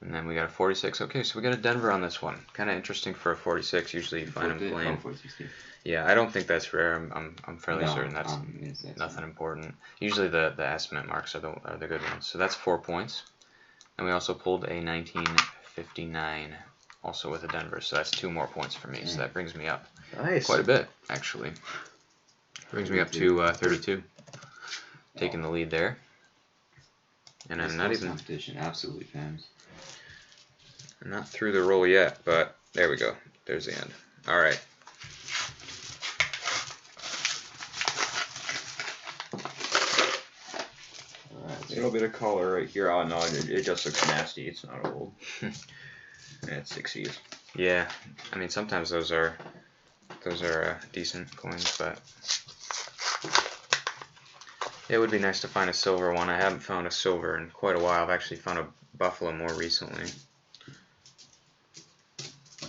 And then we got a 46. Okay, so we got a Denver on this one. Kind of interesting for a 46. Usually you find them plain. 460. Yeah, I don't think that's rare. I'm fairly No, certain that's it's nothing important. Usually the estimate marks are the good ones. So that's 4 points. And we also pulled a 1959, also with a Denver. So that's 2 more points for me. So that brings me up Nice. quite a bit, actually. Brings me up to 32. Taking the lead there. And I'm not even competition, absolutely fans. not through the roll yet, but there we go. There's the end. All right. A little bit of color right here. Oh no, it just looks nasty. It's not old. It's 60s. Yeah, I mean sometimes those are decent coins, but it would be nice to find a silver one. I haven't found a silver in quite a while. I've actually found a buffalo more recently.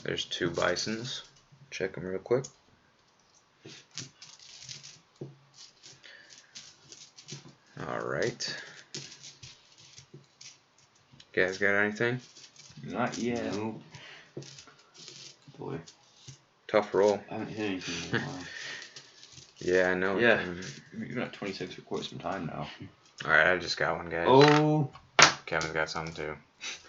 There's 2 bisons. Check them real quick. All right. Guys got anything? Not yet. Nope. Boy, Tough roll. I haven't hit anything in a while. Yeah, I know. Yeah, you've been at 26 for quite some time now. All right, I just got one, guys. Oh, Kevin's got something too.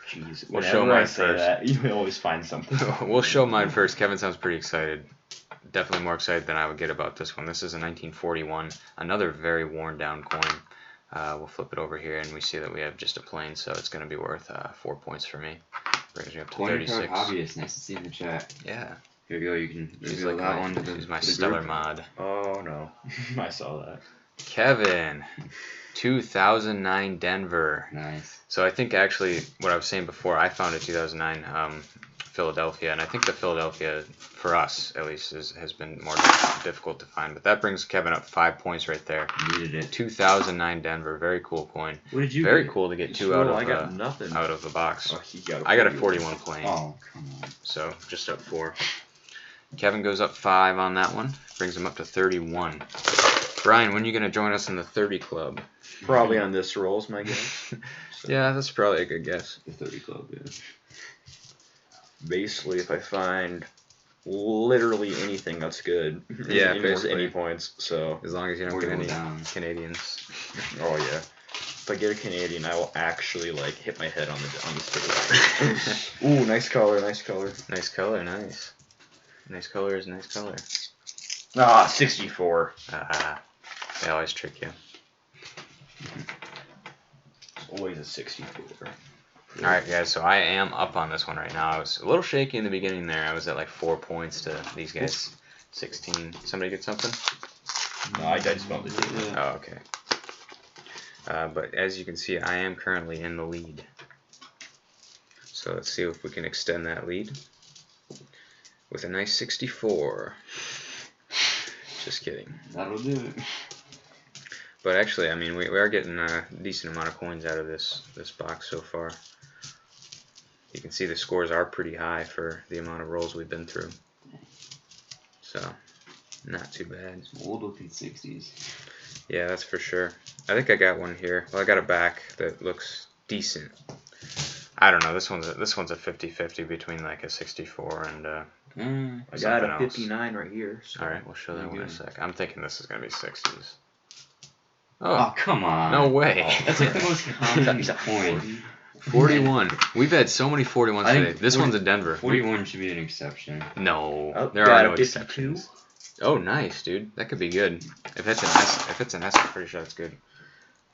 Jeez, We'll whenever show I mine say first. that, you always find something. We'll show mine first. Kevin sounds pretty excited. Definitely more excited than I would get about this one. This is a 1941, another very worn down coin. We'll flip it over here and we see that we have just a plain, so it's going to be worth 4 points for me. Brings me up to 20 card 36. hobbyist. Nice to see you in the chat. Yeah, Here you go. You can he's reveal like that my, one to the, he's my to the stellar group. mod. Oh no, I saw that. Kevin, 2009 Denver. Nice. So I think actually what I was saying before, I found a 2009 Philadelphia, and I think the Philadelphia, for us at least, has been more difficult to find. But that brings Kevin up 5 points right there. Needed it. 2009 Denver, very cool coin. What did you Very get? cool to get 2 Sure, out I got of nothing. the box. Oh, he got. I got a 41 plain, Oh, come on. so just up 4. Kevin goes up 5 on that one, brings him up to 31. Brian, when are you going to join us in the 30 club? Probably on this roll is my guess. Yeah, that's probably a good guess. The 30 club, yeah. Basically, if I find literally anything that's good, Yeah, any basically. points. So, As long as you don't Or get go any down. Canadians. oh yeah. If I get a Canadian, I will actually like hit my head on the stage. Ooh, nice color, nice color. Nice color, nice. Nice color is nice color. Ah, 64. Ah, they always trick you. It's always a 64. Alright guys, so I am up on this one right now. I was a little shaky in the beginning there. I was at like 4 points to these guys. 16. Somebody get something? No, I just found the deal. Oh, okay. But as you can see, I am currently in the lead. So let's see if we can extend that lead with a nice 64. Just kidding. That'll do it. But actually, I mean, we are getting a decent amount of coins out of this box so far. You can see the scores are pretty high for the amount of rolls we've been through. So, not too bad. Old looking 60s. Yeah, that's for sure. I think I got one here. Well, I got a back that looks decent. I don't know. This one's a 50-50 between like a 64 and I got a 59 right here. So all right, we'll show that one in a sec. I'm thinking this is gonna be 60s. Oh, come on. No way. Oh, that's like the most common coin. 41. We've had so many 41s today. This one's a Denver. 41 should be an exception. No, there are no exceptions. Oh, nice, dude. That could be good. If it's an S, I'm pretty sure that's good.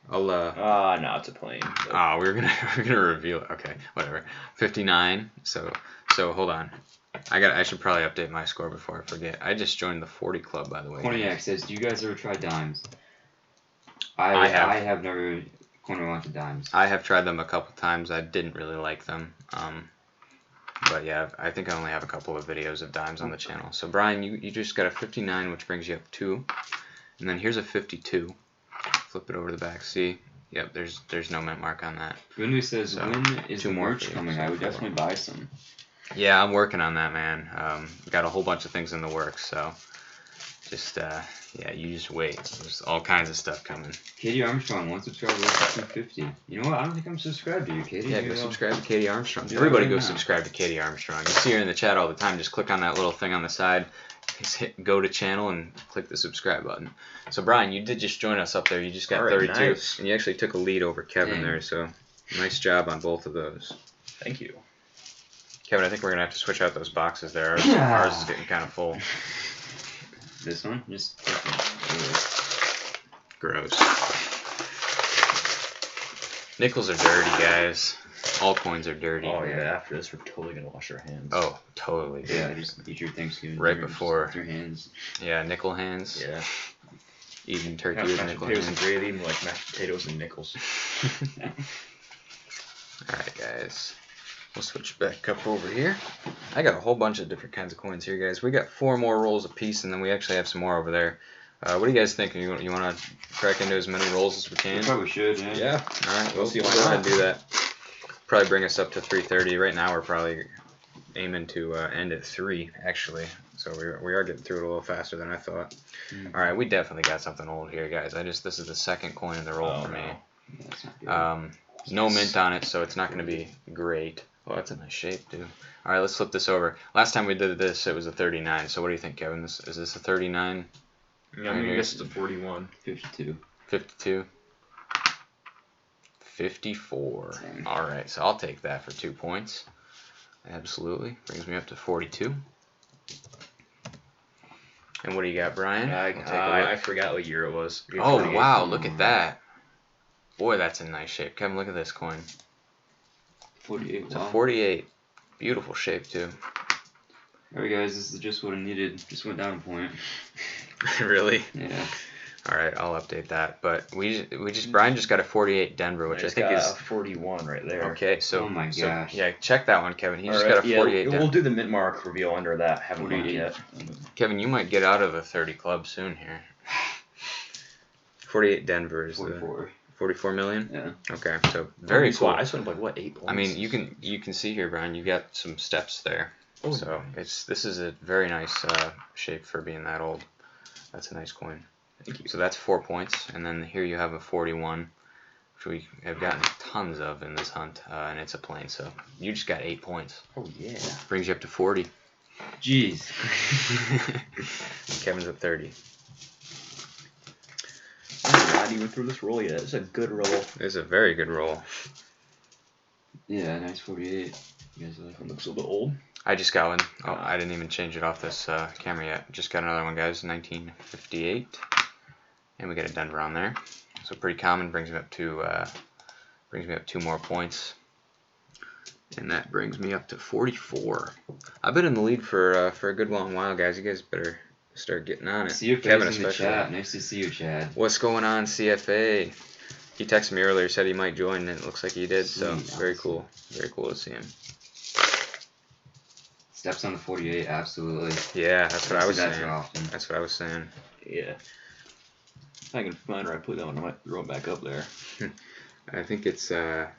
I'll no, it's a plane. Oh, we're gonna reveal it. Okay, whatever. 59. So hold on. I should probably update my score before I forget. I just joined the 40 club, by the way. Corniac says, "Do you guys ever try dimes?" I have never wanted dimes. I have tried them a couple times. I didn't really like them. But yeah, I think I only have a couple of videos of dimes on the channel. So Brian, you just got a 59, which brings you up 2, and then here's a 52. Flip it over to the back. See? Yep. There's no mint mark on that. Gwendolyn says, "When is the merch coming? I would definitely buy some." Yeah, I'm working on that, man. Got a whole bunch of things in the works, so just you just wait. There's all kinds of stuff coming. Katie Armstrong, 1 subscriber, 250. You know what? I don't think I'm subscribed to you, Katie. Yeah, go subscribe to Katie Armstrong. Everybody go subscribe to Katie Armstrong. You see her in the chat all the time. Just click on that little thing on the side. Just hit go to channel and click the subscribe button. So Brian, you did just join us up there. You just got 32, nice. And you actually took a lead over Kevin there. So nice job on both of those. Thank you, Kevin. I think we're gonna have to switch out those boxes there. Ours is getting kind of full. This one? Just gross. Nickels are dirty, guys. All coins are dirty. Oh yeah, after this we're totally gonna wash our hands. Oh, totally. Dude. Yeah, just eat your Thanksgiving right before. With your hands. Yeah, nickel hands. Yeah. Eating turkey with nickel hands. Potatoes and gravy, like mashed potatoes and nickels. Alright, guys. We'll switch back up over here. I got a whole bunch of different kinds of coins here, guys. We got 4 more rolls apiece, and then we actually have some more over there. What do you guys think? You want to crack into as many rolls as we can? We probably should, yeah. Yeah. All right. We'll see why not. Do that. Probably bring us up to 3:30. Right now, we're probably aiming to end at 3, actually. So we are getting through it a little faster than I thought. All right. We definitely got something old here, guys. This is the second coin in the roll for me. Yeah, that's not good. No mint on it, so it's not going to be great. Oh, that's a nice shape, dude. All right, let's flip this over. Last time we did this, it was a 39. So what do you think, Kevin? Is this a 39? Yeah, I mean, this is a 41. 52. 52. 54. All right, so I'll take that for 2 points. Absolutely. Brings me up to 42. And what do you got, Brian? I forgot what year it was. Oh, wow, look at that. Boy, that's in nice shape. Kevin, look at this coin. 48. It's a 48. Beautiful shape, too. Alright, guys, this is just what I needed. Just went down a point. Really? Yeah. All right, I'll update that. But Brian just got a 48 Denver, which I think is a 41 right there. Okay, so oh my gosh. Yeah, check that one, Kevin. He just got a 48. We'll do the mint mark reveal under that. Haven't looked yet. Kevin, you might get out of the 30 club soon here. 48 Denver is 44. 44 million? Yeah. Okay, so very cool. I just went up like 8 points. I mean, you can see here, Brian. You got some steps there. Oh, so nice. this is a very nice shape for being that old. That's a nice coin. Thank you. So that's 4 points, and then here you have a 41, which we have gotten tons of in this hunt, and it's a plain. So you just got 8 points. Oh yeah. Brings you up to 40. Jeez. Kevin's at 30. I'm not even through this roll yet. It's a good roll. It's a very good roll. Yeah, nice 48. You guys It looks a little bit old. I just got one. Oh, I didn't even change it off this camera yet. Just got another one, guys. 1958, and we got a Denver on there. So pretty common. Brings me up 2 more points, and that brings me up to 44. I've been in the lead for a good long while, guys. You guys better start getting on it. See your Kevin, face in the especially. chat. Nice to see you, Chad. What's going on, CFA? He texted me earlier, said he might join, and it looks like he did. So Sweet, very awesome. cool. Very cool to see him. Steps on the 48, absolutely. Yeah, that's what I was That's saying. often. That's what I was saying. Yeah. If I can find where I put that one, I might throw it back up there. I think it's that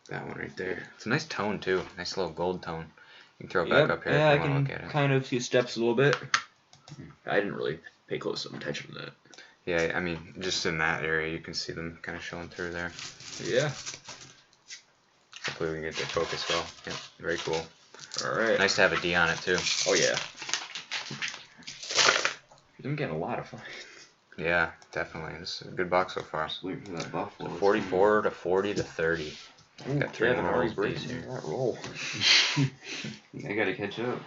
one right there. It's a nice tone too. Nice little gold tone. You can throw it back up here Yeah, if I you want to can look at it. kind of see steps a little bit. I didn't really pay close attention to that. Yeah, I mean, just in that area, you can see them kind of showing through there. Yeah. Hopefully we can get the focus well. Yeah, very cool. All right. Nice to have a D on it too. Oh yeah. I'm getting a lot of fun. Yeah, definitely. This is a good box so far. Just waiting for that buffalo. 44 to 40 to 30. Ooh, Got 3 Kevin more already rolls of these breaking here. that roll. I gotta catch up.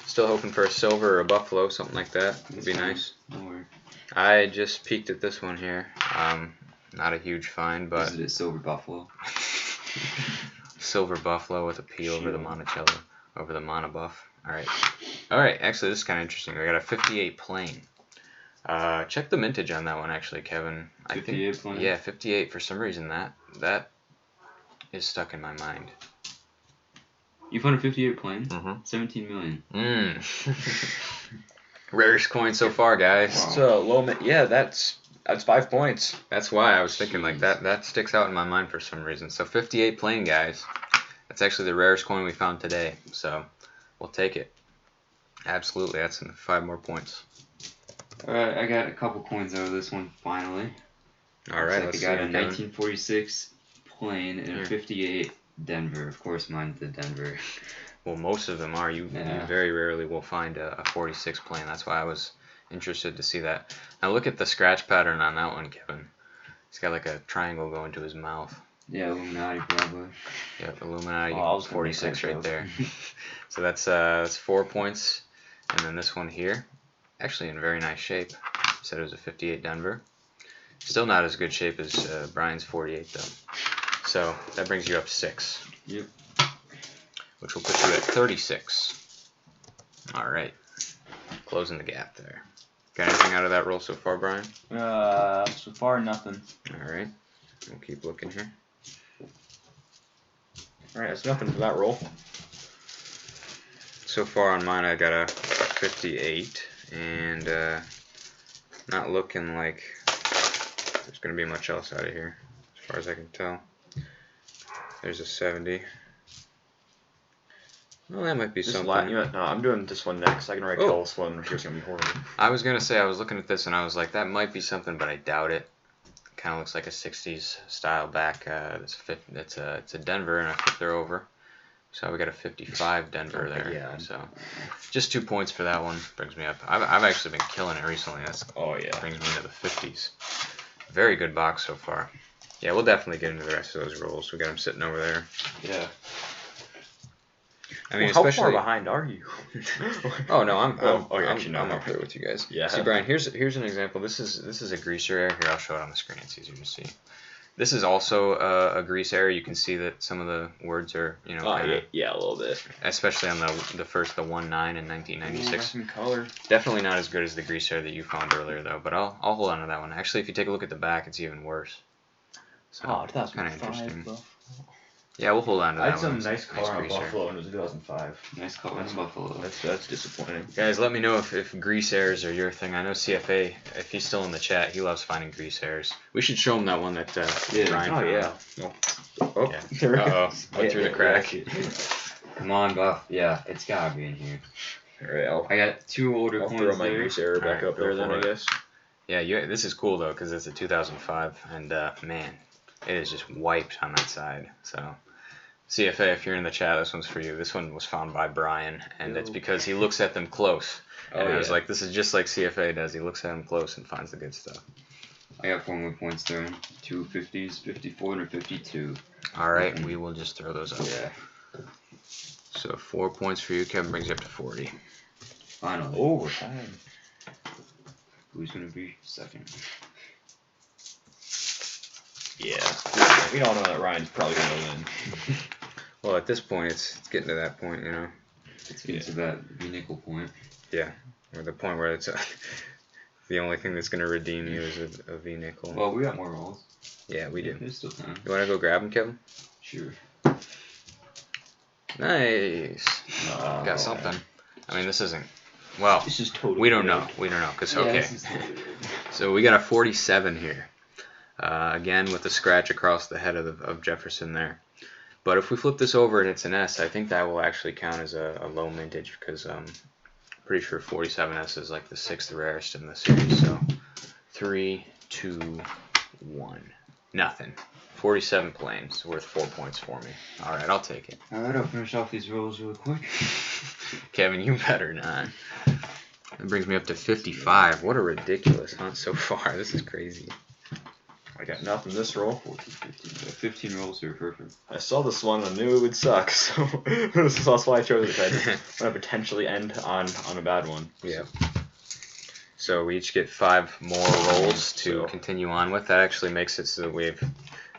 Still hoping for a silver or a buffalo, something like that. Would be nice. No worries. I just peeked at this one here. Not a huge find, but Is it a silver buffalo? silver buffalo with a P over the Monticello, over the Monobuff. Alright, actually this is kind of interesting. We got a 58 plain. Check the mintage on that one actually, Kevin. 58 plain? Yeah, 58. For some reason that is stuck in my mind. You found a 58 plain? Mm-hmm. 17 million. Rarest coin so far, guys. Wow. So low. Yeah, that's 5 points. That's why I was thinking like that sticks out in my mind for some reason. So 58 plain, guys. That's actually the rarest coin we found today. So we'll take it. Absolutely, that's 5 more points. Alright, I got a couple coins out of this one finally. Alright, I let's see. got a Kevin. 1946 plain and Here. a 58 Denver. Of course, mine's the Denver. Well, most of them are. You Yeah. very rarely will find a 46 plain. That's why I was interested to see that. Now look at the scratch pattern on that one, Kevin. He's got like a triangle going to his mouth. Yeah, Illuminati probably. Yep, Illuminati. Oh, I was gonna make 46 that right joke. there. So that's 4 points, and then this one here, actually in very nice shape. Said it was a 58 Denver. Still not as good shape as Brian's 48 though. So that brings you up 6. Yep. Which will put you at 36. All right, closing the gap there. Got anything out of that roll so far, Brian? So far nothing. All right, we'll keep looking here. All right, that's nothing for that roll. So far on mine, I got a 58, and not looking like there's going to be much else out of here, as far as I can tell. There's a 70. Well, that might be something. No, I'm doing this one next. I can already tell this one. It's gonna be horrible. I was going to say, I was looking at this, and I was like, that might be something, but I doubt it. Kind of looks like a 60s style back. It's a Denver, and a fifth they're over. So we got a 55 Denver there. Yeah. So just 2 points for that one. Brings me up. I've actually been killing it recently. That brings me into the 50s. Very good box so far. Yeah, we'll definitely get into the rest of those rolls. We got them sitting over there. Yeah. I mean, how especially. far behind are you? Oh no, I'm no. up there with you guys. Yeah. See, Brian, here's an example. This is a grease area. Here, I'll show it on the screen. It's easier to see. This is also a grease area. You can see that some of the words are, kinda, yeah, a little bit. especially on the 1/9 in 1996. Some color. Definitely not as good as the grease area that you found earlier, though. But I'll hold on to that one. Actually, if you take a look at the back, it's even worse. So it's kind of interesting. Yeah, we'll hold on to that I one. had some It's nice color on grease area. Buffalo, and it was 2005. Nice color on Buffalo. That's disappointing. Guys, let me know if grease airs are your thing. I know CFA, if he's still in the chat, he loves finding grease airs. We should show him that one that Brian found. yeah. Oh, uh-oh. Went through the crack. Come on, Buff. Yeah, it's gotta be in here. Alright, I got 2 older I'll coins throw my there. grease error back Alright, up go there then, for I it. guess. Yeah, this is cool, though, because it's a 2005, and, man, it is just wiped on that side. So, CFA, if you're in the chat, this one's for you. This one was found by Brian, and it's because he looks at them close. And I was like, this is just like CFA does. He looks at them close and finds the good stuff. I got 4 more points there. 2 50s, 54, and a 52. All right, we will just throw those up. Yeah. So 4 points for you. Kevin brings you up to 40. Finally. Overtime. Who's gonna be second? Yeah. We all know that Ryan's probably gonna win. Well, at this point, it's getting to that point, Let's get to that V-nickel point. Yeah, or the point where it's the only thing that's going to redeem you is a V-nickel. Well, we got more rolls. Yeah, we do. There's still time. You want to go grab them, Kevin? Sure. Nice. Got something. I mean, this isn't. Well, This is totally we don't weird. know. We don't know. Cause Yeah, okay. this is totally weird. So we got a 47 here. Again, with the scratch across the head of Jefferson there. But if we flip this over and it's an S, I think that will actually count as a low mintage because pretty sure 47S is like the 6th rarest in the series. So 3, 2, 1, nothing. 47 planes, worth 4 points for me. All right, I'll take it. All right, I'll finish off these rolls real quick. Kevin, you better not. That brings me up to 55. What a ridiculous hunt so far. This is crazy. I got nothing this roll. 14, 15. 15 rolls are perfect. I saw this one and I knew it would suck, so that's why I chose it. I'm going to potentially end on a bad one. Yeah. So we each get 5 more rolls to continue on with. That actually makes it so that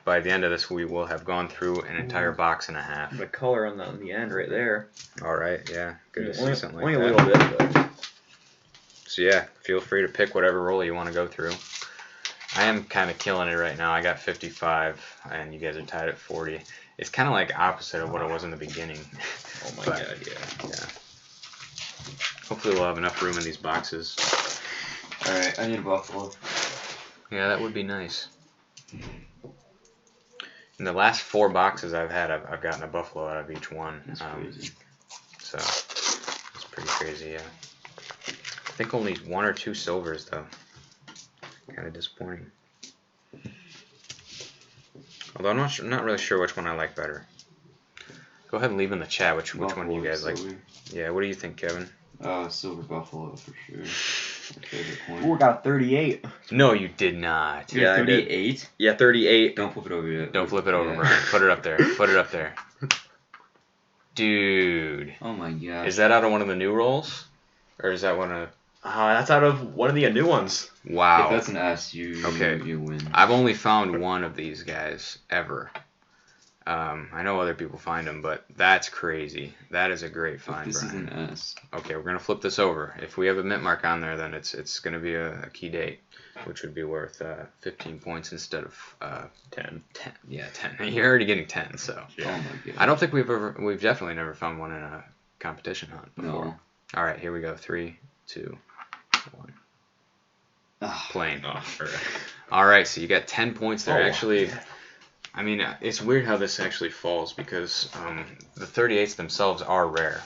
by the end of this, we will have gone through an entire box and a half. The color on the end right there. All right, yeah. Good to see something like only that. a little bit, but. So yeah, feel free to pick whatever roll you want to go through. I am kind of killing it right now. I got 55, and you guys are tied at 40. It's kind of like opposite of what it was in the beginning. Oh my god, yeah. Hopefully we'll have enough room in these boxes. Alright, I need a buffalo. Yeah, that would be nice. In the last 4 boxes I've had, I've gotten a buffalo out of each one. That's crazy. So, it's pretty crazy, yeah. I think only 1 or 2 silvers, though. Kind of disappointing. Although I'm not really sure which one I like better. Go ahead and leave in the chat which one you guys like. Yeah, what do you think, Kevin? Silver buffalo for sure. My favorite coin. Ooh, I got 38. No, you did not. You're 38? Yeah, 38. Don't flip it over yet. Don't flip it over, Brian. Put it up there. Put it up there. Dude. Oh my god. Is that out of one of the new rolls? Or is that one of... That's out of one of the new ones. Wow. If that's an S, you win. I've only found one of these guys ever. I know other people find them, but that's crazy. That is a great find, This Brian. is an S. Okay, we're gonna flip this over. If we have a mint mark on there, then it's gonna be a key date, which would be worth 15 points instead of 10. 10. Yeah, 10. You're already getting 10, so. Yeah. Oh my god. I don't think we've definitely never found one in a competition hunt before. No. All right, here we go. 3, 2, 1. Plain. All right, so you got 10 points there. Actually, I mean, it's weird how this actually falls because the 38s themselves are rare.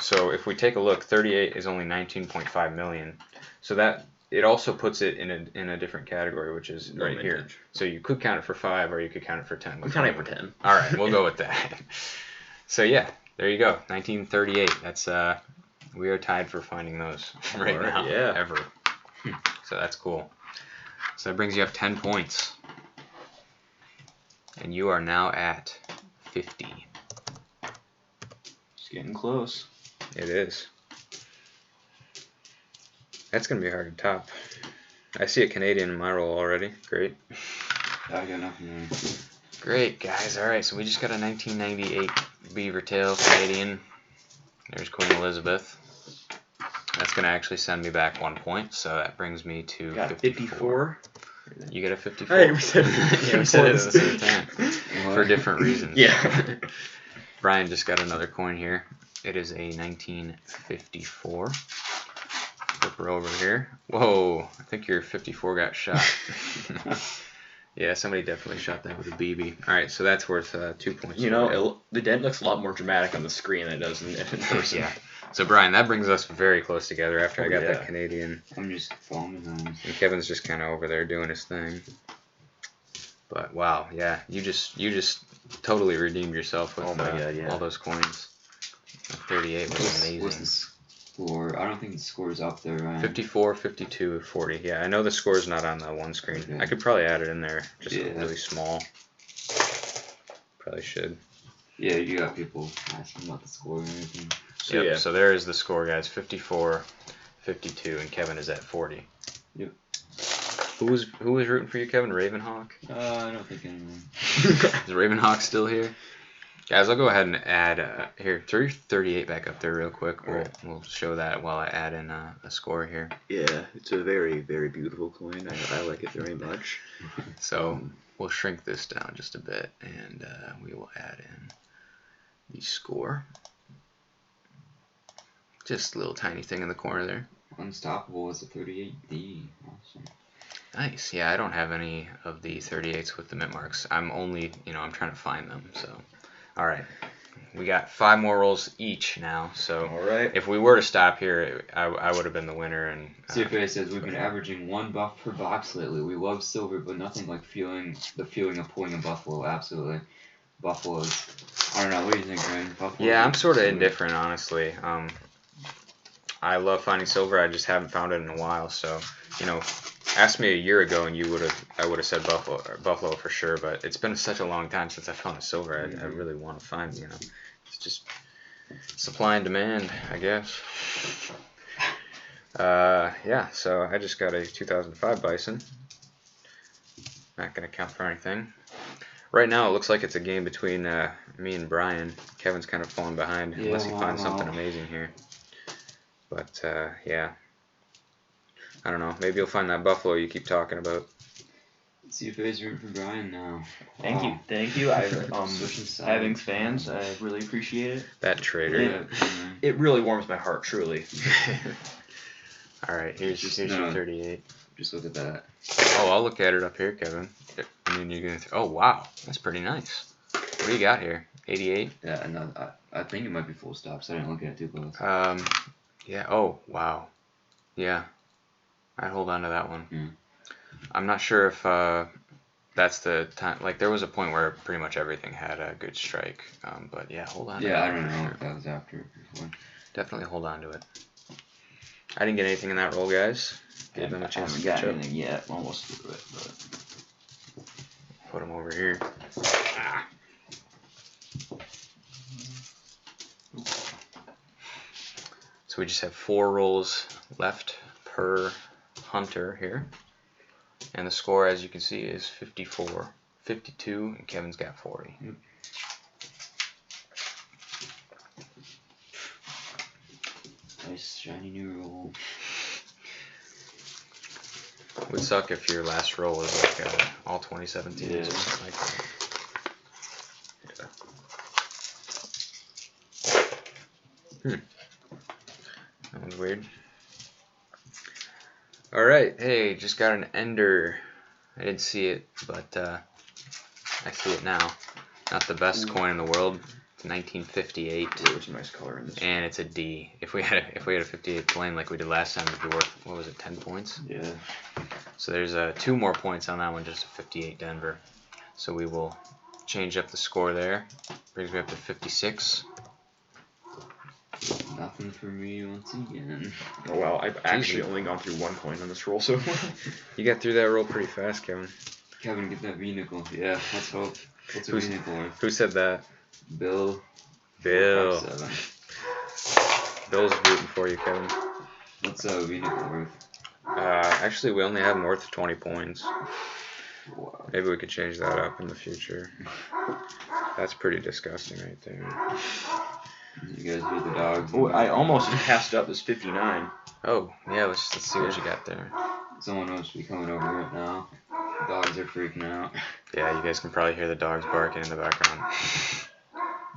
So if we take a look, 38 is only 19.5 million. So that it also puts it in a different category, which is right here. So you could count it for 5, or you could count it for 10. I'm counting for 10. All right, we'll go with that. So yeah, there you go. 1938. That's we are tied for finding those right now. Yeah. Ever. So that's cool. So that brings you up 10 points. And you are now at 50. It's getting close. It is. That's going to be hard to top. I see a Canadian in my roll already. Great. I got nothing there. Great, guys. All right, so we just got a 1998 Beaver Tail Canadian. There's Queen Elizabeth. That's going to actually send me back 1 point, so that brings me to 54. You get a 54. Hey, we said yeah, we said it at the same time. For different reasons. Yeah. Brian just got another coin here. It is a 1954. Flip her over here. Whoa, I think your 54 got shot. Yeah, somebody definitely shot that with a BB. All right, so that's worth 2 points. You know, the dent looks a lot more dramatic on the screen than it does in person. Yeah. So, Brian, that brings us very close together after I got that Yeah. Canadian. I'm just falling behind. And Kevin's just kind of over there doing his thing. But, wow, yeah, you just totally redeemed yourself with Oh my God, yeah. all those coins. 38 was amazing. What's the score? I don't think the score is up there, right? 54, 52, 40. Yeah, I know the score's not on the one screen. Okay. I could probably add it in there, just Yeah. really small. Probably should. Yeah, you got people asking about the score and everything. So, Yep, yeah. so there is the score, guys. 54, 52, and Kevin is at 40. Yep. Who was rooting for you, Kevin? Ravenhawk? I don't think anyone. Is Ravenhawk still here? Guys, I'll go ahead and add, here, throw your 38 back up there real quick. We'll show that while I add in a score here. Yeah, it's a very, very beautiful coin. I like it very much. So we'll shrink this down just a bit, and we will add in the score. Just a little tiny thing in the corner there. Unstoppable is a 38D. Awesome. Nice. Yeah, I don't have any of the 38s with the mint marks. I'm only, I'm trying to find them, so All right. We got 5 more rolls each now, so All right. if we were to stop here, I would have been the winner. And CFA says we've been averaging 1 buff per box lately. We love silver, but nothing like the feeling of pulling a buffalo. Absolutely, buffaloes. I don't know. What do you think, Ryan? Buffalo. Yeah, I'm sort of indifferent, honestly. I love finding silver. I just haven't found it in a while. So, ask me a year ago, and I would have said buffalo for sure. But it's been such a long time since I found a silver. I really want to find. It's just supply and demand, I guess. Yeah. So I just got a 2005 bison. Not gonna count for anything. Right now, it looks like it's a game between me and Brian. Kevin's kind of falling behind unless he finds something amazing here. But, yeah. I don't know. Maybe you'll find that buffalo you keep talking about. CFA's rooting for Brian now. Thank you. Having fans, I really appreciate it. That traitor. It really warms my heart, truly. All right, here's your 38. Just look at that. Oh, I'll look at it up here, Kevin. I mean, you're gonna. Oh, wow, that's pretty nice. What do you got here? 88. Yeah, and I think it might be full stops. I didn't look at it too close. Yeah. Oh, wow. Yeah. I'd hold on to that one. Mm. I'm not sure if that's the time. Like, there was a point where pretty much everything had a good strike. But yeah, hold on. Yeah, I don't know if that was after or before. Definitely hold on to it. I didn't get anything in that roll, guys. Give them a chance to catch up. Anything yet. Almost through it, but. Put them over here. Ah. So we just have 4 rolls left per hunter here. And the score, as you can see, is 54. 52, and Kevin's got 40. Yep. Nice shiny new roll. Would suck if your last roll was like all 2017 or something like that. Yeah. That one's weird. Alright, hey, just got an ender. I didn't see it, but I see it now. Not the best coin in the world. It's 1958. There's a nice color in this. And it's a D. If we had a 58 plane like we did last time, it'd be worth, what was it, 10 points? Yeah. So there's 2 more points on that one, just a 58 Denver. So we will change up the score there. Brings me up to 56. Nothing for me once again. Oh well, I've actually only gone through 1 coin on this roll so far. You got through that roll pretty fast, Kevin. Kevin, get that V-nickel. Yeah, let's hope. What's a V-nickel worth? Who said that? Bill. Bill. 457. Bill's rooting for you, Kevin. What's a V-nickel worth? Actually, we only have them worth 20 points. Wow. Maybe we could change that up in the future. That's pretty disgusting right there. You guys hear the dogs? Oh, I almost passed up this 59. Oh, yeah, let's see what you got there. Someone must be coming over right now. The dogs are freaking out. Yeah, you guys can probably hear the dogs barking in the background.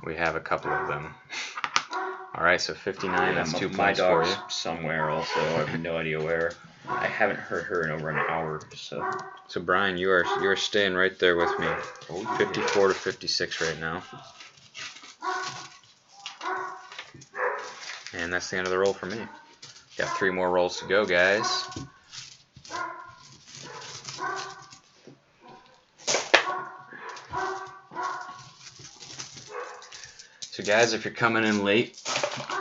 We have a couple of them. Alright, so 59, that's 2 My points for dog's you. somewhere also. I have no idea where. I haven't heard her in over an hour, so. So Brian, you are staying right there with me. Oh, yeah. 54 to 56 right now. And that's the end of the roll for me. Got 3 more rolls to go, guys. So guys, if you're coming in late,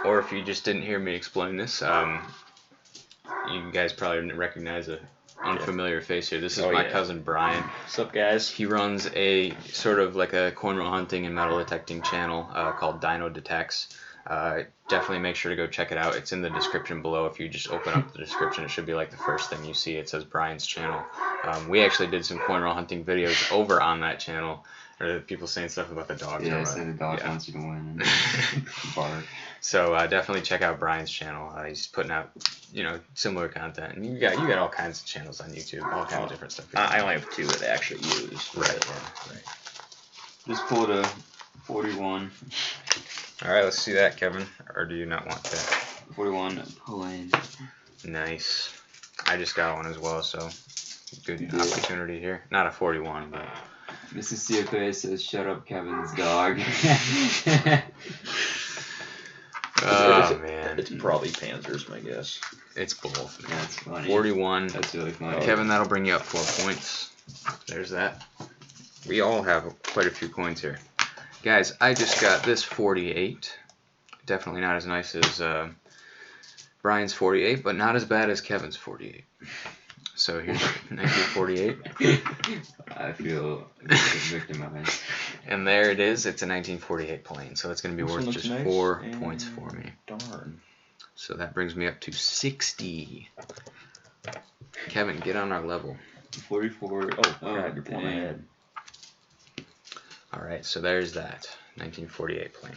or if you just didn't hear me explain this, you guys probably didn't recognize a unfamiliar face here. This is my cousin Brian. What's up, guys? He runs a sort of like a coin roll hunting and metal detecting channel called Dino Detects. Definitely make sure to go check it out. It's in the description below. If you just open up the description, it should be like the first thing you see. It says Brian's channel. We actually did some coin roll hunting videos over on that channel. Or people saying stuff about the dogs. Yeah, say the dog wants you to win. Bark. So definitely check out Brian's channel. He's putting out, similar content. And you got all kinds of channels on YouTube, all kinds of different stuff. I only have 2 that I actually use. Right. Just pulled a 41. All right, let's see that, Kevin. Or do you not want that? 41 pulling. Nice. I just got one as well, so good opportunity here. Not a 41, but Mrs. CFA says, "Shut up, Kevin's dog." Oh man, It's probably Panzers, my guess. it's both. Man. That's funny. 41. That's really funny. Kevin, that'll bring you up 4 points. There's that. We all have quite a few coins here. Guys, I just got this 48. Definitely not as nice as Brian's 48, but not as bad as Kevin's 48. So here's 1948. I feel victimized. And there it is. It's a 1948 plane. So it's going to be worth just 4 points for me. Darn. So that brings me up to 60. Kevin, get on our level. 44. Oh, crap, you're pulling ahead. All right, so there's that 1948 plane.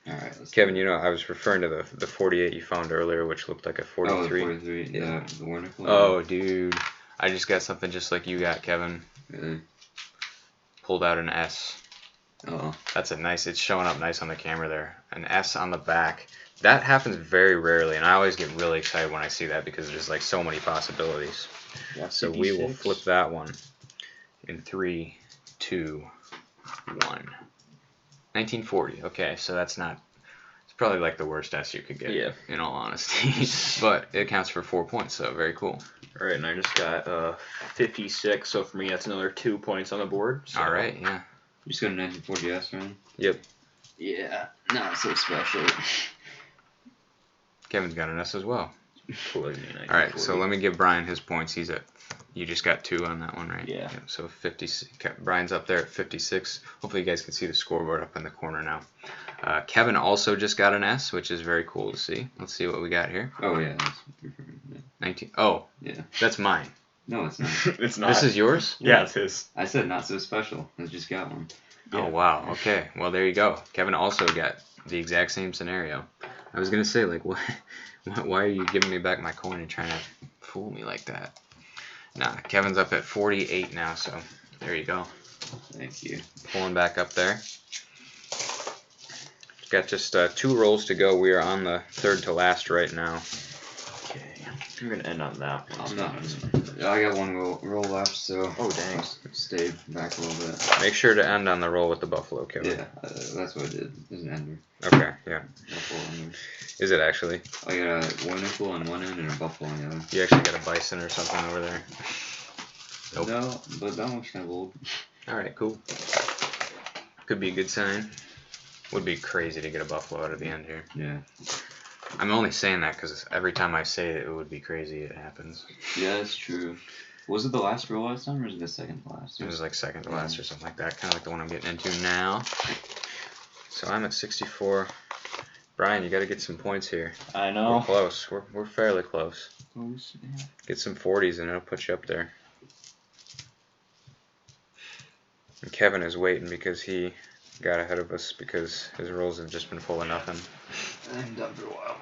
All right, let's Kevin, you know, I was referring to the 48 you found earlier, which looked like a 43. Oh, the 43. Yeah. The wonderful. Oh, dude. I just got something just like you got, Kevin. Really? Pulled out an S. Oh. That's a nice, it's showing up nice on the camera there. An S on the back. That happens very rarely, and I always get really excited when I see that because there's like so many possibilities. Yeah, So we will flip that one in 3, 2, 1. 1940. Okay, so that's not, it's probably like the worst S you could get, Yeah. in all honesty. But it counts for 4 points, so very cool. All right, and I just got 56, so for me that's another 2 points on the board. So. All right, yeah. You just got a 1940S, right? Yep. Yeah, not so special. Kevin's got an S as well. All Alright, so let me give Brian his points. He's at, you just got 2 on that one, right? Yeah. So 56, Brian's up there at 56. Hopefully you guys can see the scoreboard up in the corner now. Kevin also just got an S, which is very cool to see. Let's see what we got here. Oh, yeah. 19. Oh, Yeah. that's mine. No, it's not. It's not. This is yours? Yeah, it's his. I said not so special. I just got one. Oh, wow. Okay. Well, there you go. Kevin also got the exact same scenario. I was going to say, like, what? Why are you giving me back my coin and trying to fool me like that? Nah, Kevin's up at 48 now, so there you go. Thank you. Pulling back up there. Got just 2 rolls to go. We are on the third to last right now. Okay. I'm going to end on that one. I'm not. I got one roll left, so. Oh, dang. Stay back a little bit. Make sure to end on the roll with the buffalo, Kevin. Yeah, that's what I did. There's an ender. Okay, yeah. Buffalo ender. Is it actually? I got a wonderful on one end and a buffalo on the other. You actually got a bison or something over there? Nope. No, but that one's kind of old. Alright, cool. Could be a good sign. Would be crazy to get a buffalo out of the end here. Yeah. I'm only saying that because every time I say it would be crazy, it happens. Yeah, that's true. Was it the last roll last time, or was it the second to last? It was like second to last or something like that. Kind of like the one I'm getting into now. So I'm at 64. Brian, you got to get some points here. I We're know. close. We're fairly close. Close, yeah. Get some 40s and it'll put you up there. And Kevin is waiting because he got ahead of us because his rolls have just been full of nothing. I'm done for a while.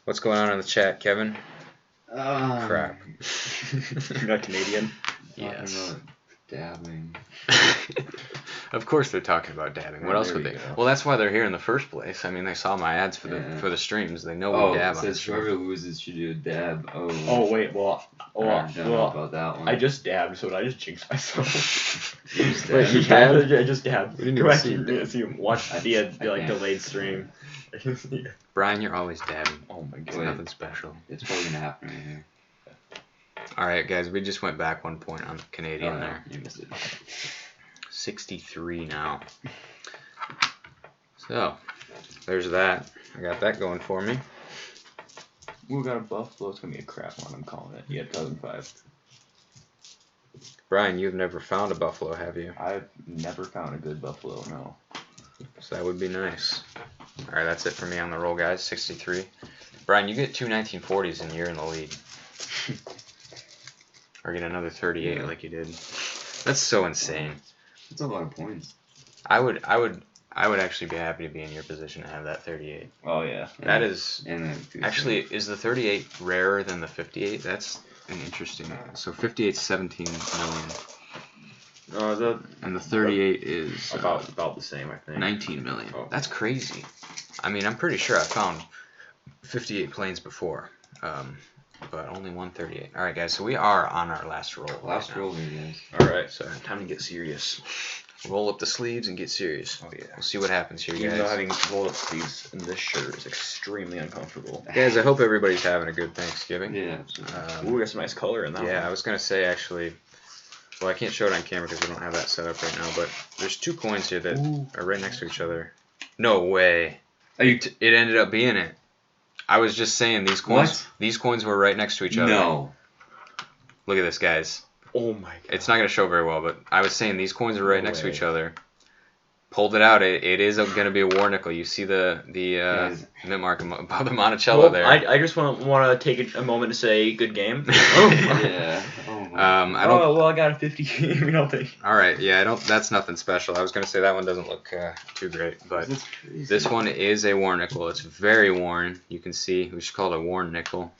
What's going on in the chat, Kevin? Crap. You're not Canadian? Yes. Talking about dabbing. Of course they're talking about dabbing. What Oh, else there would we they? go. Well, that's why they're here in the first place. I mean, they saw my ads for Yeah. the streams. They know Oh, we it dab on says the stream. whoever loses should do a dab. Oh. Oh, wait, well, I don't know about that one. I just dabbed, so I just jinxed myself. You just Wait, dabbed. you dabbed? I just dabbed. We didn't Go even back see and you. see watch the like can't. delayed stream. Brian, you're always dabbing. Oh my It's Wait. nothing special. It's probably gonna happen right here. All right, guys, we just went back 1 point on the Canadian Oh, no, there. you missed it. 63 now. So, there's that. I got that going for me. We got a buffalo. It's gonna be a crap one. I'm calling it. Yeah, 2005. Brian, you've never found a buffalo, have you? I've never found a good buffalo. No. So that would be nice. All right, that's it for me on the roll, guys. 63. Brian, you get 2 1940s and you're in the lead. Or get another 38 Yeah. like you did. That's so insane. That's a lot of points. I would actually be happy to be in your position to have that 38. Oh yeah. That is And then two actually, is the 38 rarer than the 58? That's an interesting. So 58's 17 million, and the 38 is about the same, I think. 19 million. Oh. That's crazy. I mean, I'm pretty sure I found 58 planes before. but only 138. All right, guys. So we are on our last roll. Last right now. roll, here, guys. All right, So time to get serious. roll up the sleeves and get serious. Oh yeah. We'll see what happens here, Even though guys. having rolled up sleeves in this shirt is extremely uncomfortable. Guys, I hope everybody's having a good Thanksgiving. Yeah, absolutely. Ooh, we got some nice color in that Yeah, one. I was gonna say actually. Well, I can't show it on camera because we don't have that set up right now. But there's 2 coins here that are right next to each other. No way. It ended up being it. I was just saying these coins. What? These coins were right next to each other. No. Look at this, guys. Oh my god. It's not gonna show very well, but I was saying these coins are right No next to way. each other. Pulled it out. It is gonna be a war nickel. You see the Guys. mint mark above the Monticello Well, there. I just want to take a moment to say good game. Yeah. Oh my. I don't. Oh well, I got a 50. You know, think. All right. Yeah, I don't. That's nothing special. I was gonna say that one doesn't look too great, but That's crazy. this one is a war nickel. It's very worn. You can see. We should call it a worn nickel.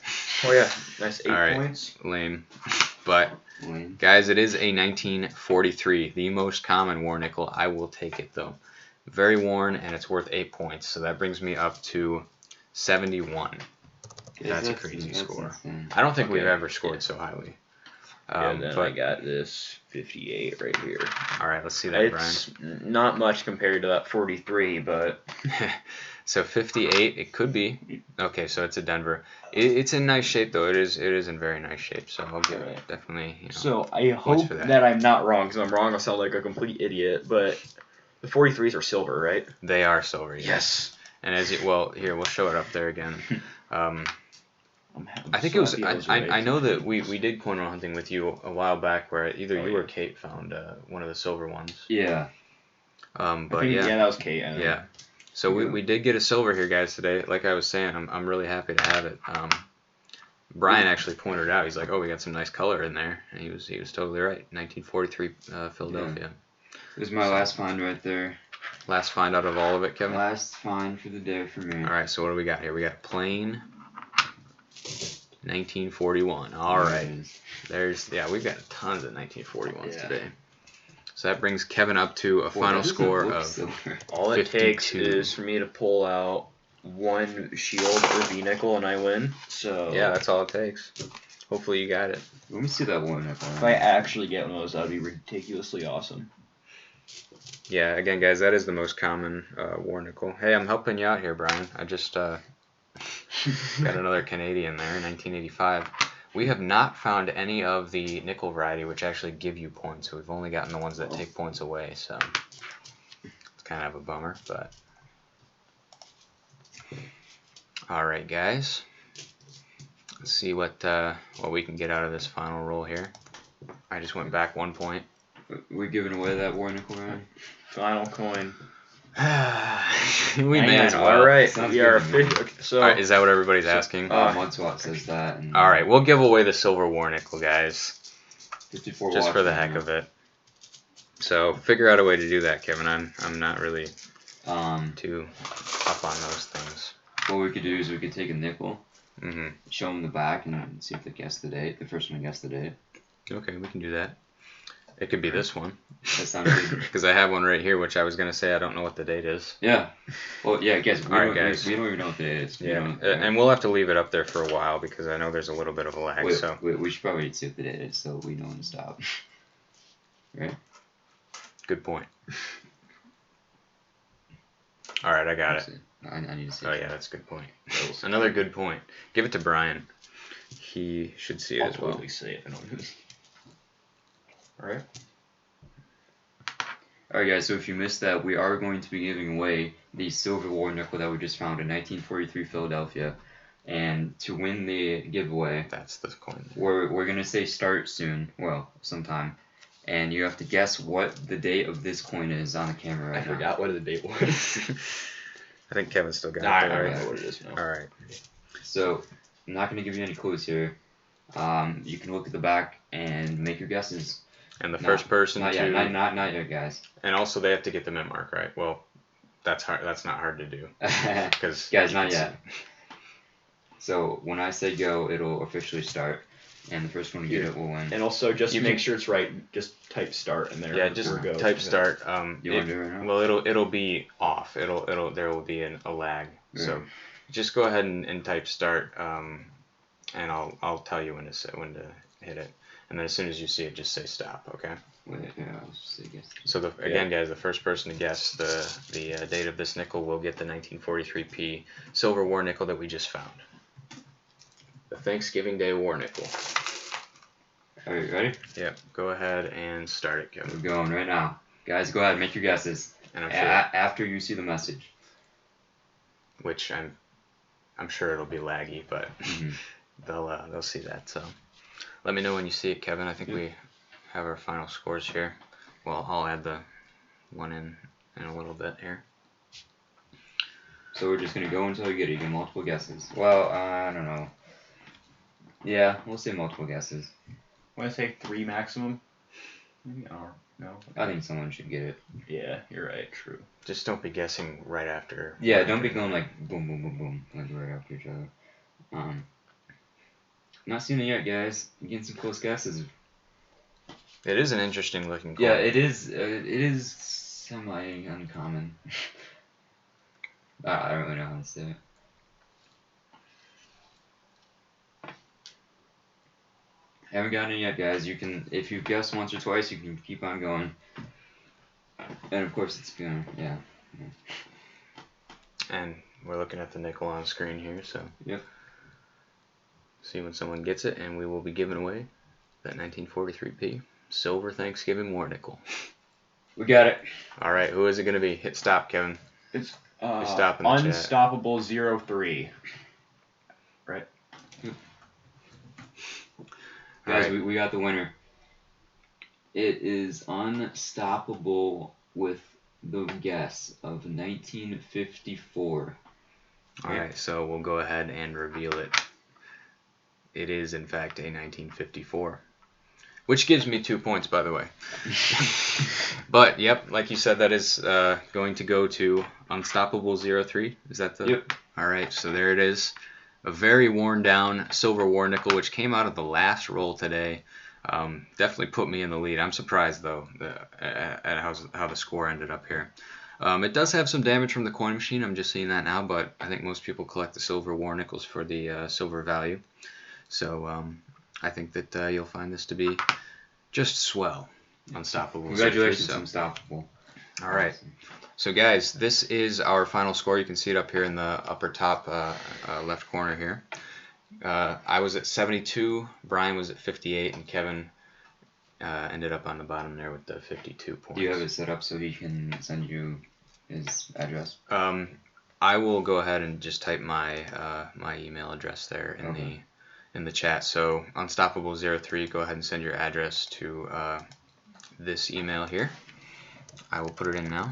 Oh yeah, nice 8 All right. points. Lame. But Lame. guys, it is a 1943, the most common war nickel. I will take it though. Very worn, and it's worth 8 points. So that brings me up to 71. That's a crazy score. insane. I don't think we've Okay, ever scored so highly. Yeah, then I But got this 58 right here. all right, let's see that, Brian. It's not much compared to that 43, but So 58, it could be. Okay, so it's a Denver. It's in nice shape though. It is in very nice shape. So I'll give it Alright. definitely. You know. so I hope for that. that I'm not wrong, because I'm wrong. I'll sound like a complete idiot. But the 43s are silver, right? They are silver. Yes. And as here we'll show it up there again. I'm I think so it was. happy was I right. know that we did coin hunting with you a while back, where either Oh, you yeah. or Kate found one of the silver ones. Yeah. I But think, yeah. that was Kate. I think. Yeah. So we did get a silver here, guys, today. Like I was saying, I'm really happy to have it. Brian actually pointed it out. He's like, "Oh, we got some nice color in there," and he was totally right. 1943 Philadelphia. This is my last find right there. Last find out of all of it, Kevin. Last find for the day for me. All right. So what do we got here? We got a plain 1941. All right. We've got tons of 1941s Yeah. today. So that brings Kevin up to a final score of silver. All it takes 52. is for me to pull out one shield or V-nickel and I win. So yeah, that's all it takes. Hopefully you got it. Let me see that one. if I actually get one of those, that would be ridiculously awesome. Yeah, again, guys, that is the most common war nickel. Hey, I'm helping you out here, Brian. I just got another Canadian there, 1985. We have not found any of the nickel variety which actually give you points. So we've only gotten the ones that take points away. So it's kind of a bummer, but all right, guys. Let's see what we can get out of this final roll here. I just went back 1 point. We're giving away that war nickel, right? Final coin. We may as well. All right, Sounds we are good to me. official. So All right, is that what everybody's asking? Mudswap says that. And All right, we'll give away the silver war nickel, guys, 54 just for the watts heck right of it. So figure out a way to do that, Kevin. I'm not really now. too up on those things. What we could do is we could take a nickel, hmm show them the back, and see if they guess the date. The first one to guess the date. Okay, we can do that. It could be this one, That sounds good. because I have one right here, which I was gonna say I don't know what the date is. Yeah. Well, yeah, guys. All right, guys. We don't even know what the date is. We Yeah, don't- and we'll have to leave it up there for a while because I know there's a little bit of a lag. Wait, So we should probably see what the date is so we know when to stop. Right? good point. All right, I got it. I need to see. Oh yeah, that's a good point. Another good point. Give it to Brian. He should see it I'll as well. totally say it. I don't. All right. Alright, guys. So if you missed that, we are going to be giving away the silver war nickel that we just found in 1943 Philadelphia. And to win the giveaway, That's the coin. we're gonna say start soon. Well, sometime. And you have to guess what the date of this coin is on the camera right I now. forgot what the date was. I think Kevin still got I it there, already right? know what it is now. All right. So I'm not gonna give you any clues here. You can look at the back and make your guesses. And the No, first person Not to, yet, not yet, guys. and also they have to get the mint mark right. Well, that's hard. That's not hard to do because Guys, not yet. So when I say go, it'll officially start, and the first one to get it will win. And also, just You make can- sure it's right. Just type start in there. Yeah, just before go. type start. You want to do it right now? Well, it'll be off. There will be a lag. So Yeah. just go ahead and type start. and I'll tell you when to hit it, and then as soon as you see it, just say stop. Okay. Wait, yeah, I'll just say guess. So again, guys, the first person to guess the date of this nickel will get the 1943p silver war nickel that we just found. The Thanksgiving Day war nickel. Are you ready? Yep. Go ahead and start it, Kevin. We're going right now. Guys, go ahead, make your guesses. And I'm sure, after you see the message. which I'm sure it'll be laggy, but they'll see that. So let me know when you see it, Kevin. I think we have our final scores here. Well, I'll add the one in a little bit here. So we're just gonna go until you get it. You get multiple guesses. Well, I don't know. Yeah, we'll say multiple guesses. Want to say 3 maximum? Maybe, or no? I think someone should get it. Yeah, you're right. True. Just don't be guessing right after. Yeah, don't be going like boom, boom, boom, boom, like right after each other. Not seen it yet, guys. I'm getting some close guesses. It is an interesting looking coin. Yeah, it is. It is semi uncommon. I don't really know how to say it. Haven't gotten it yet, guys. You can, if you guess once or twice, you can keep on going. And of course, it's gonna, yeah. And we're looking at the nickel on screen here, so. Yep. See when someone gets it, and we will be giving away that 1943p silver Thanksgiving war nickel. We got it. All right, who is it gonna be? Hit stop, Kevin. It's Stop in the chat. Unstoppable 03. Right? Guys, All right. we got the winner. It is Unstoppable with the guess of 1954. All right, so we'll go ahead and reveal it. It is, in fact, a 1954. Which gives me 2 points, by the way. But, yep, like you said, that is going to go to Unstoppable 03. Is that the... Yep. All right, so there it is. A very worn down silver war nickel, which came out of the last roll today. Definitely put me in the lead. I'm surprised, though, at how the score ended up here. It does have some damage from the coin machine. I'm just seeing that now, but I think most people collect the silver war nickels for the silver value. So I think that you'll find this to be just swell. Unstoppable. Congratulations, So. Unstoppable. All right. So, guys, this is our final score. You can see it up here in the upper top left corner here. I was at 72, Brian was at 58, and Kevin ended up on the bottom there with the 52 points. Do you have it set up so he can send you his address? I will go ahead and just type my my email address there in the chat. So, Unstoppable03, go ahead and send your address to this email here. I will put it in now.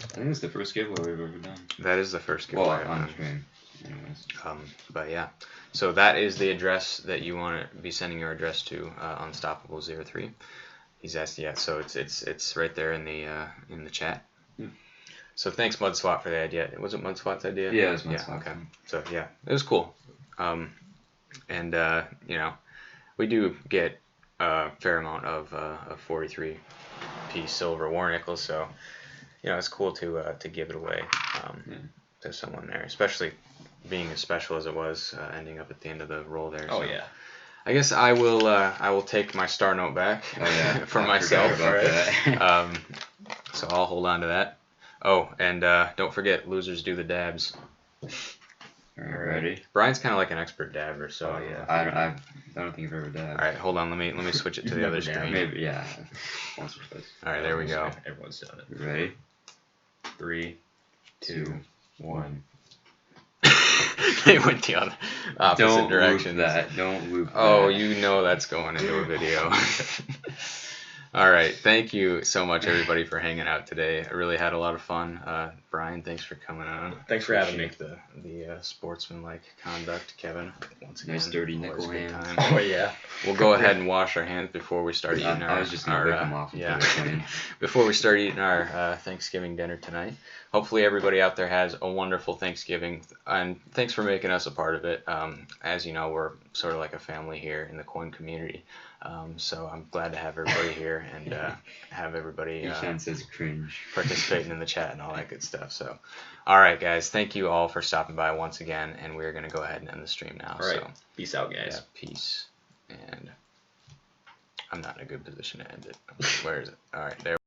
I think it's the first giveaway we've ever done. That is the first giveaway. Well, on stream. Anyways. But yeah, so that is the address that you want to be sending your address to, Unstoppable03. He's asked, yeah. So it's right there in the chat. Yeah. So thanks MudSwat for the idea. Was it MudSwat's idea? Yeah, it was MudSwat. Yeah. Okay. So yeah, it was cool. And you know, we do get a fair amount of 43p silver war nickels, so you know it's cool to give it away to someone there, especially being as special as it was, ending up at the end of the roll there. Oh so. yeah. I guess I will take my star note back for myself. All right. So I'll hold on to that. Oh, and don't forget, losers do the dabs. Ready? Brian's kind of like an expert dabber, so yeah. I don't think I've ever dabbed. All right, hold on. Let me switch it to the other screen. Maybe, yeah. Once or twice. All right, there we go. Everyone's done it. You ready? 3, 2, 1. They went the opposite direction. Don't loop that. Oh, you know that's going into a video. All right, thank you so much, everybody, for hanging out today. I really had a lot of fun. Brian, thanks for coming on. Thanks for having me. The sportsmanlike conduct, Kevin. Once again, Nice dirty always nickel a good hands. time. Oh yeah. We'll go ahead and wash our hands before we start eating I was just gonna rip them off. Yeah. Before we start eating our Thanksgiving dinner tonight. Hopefully everybody out there has a wonderful Thanksgiving, and thanks for making us a part of it. As you know, we're sort of like a family here in the coin community. So I'm glad to have everybody here and have everybody Ishan says cringe. participating in the chat and all that good stuff. So, all right, guys, thank you all for stopping by once again, and we're gonna go ahead and end the stream now. All right, So, peace out, guys. yeah, peace. And I'm not in a good position to end it. Where is it? All right, there.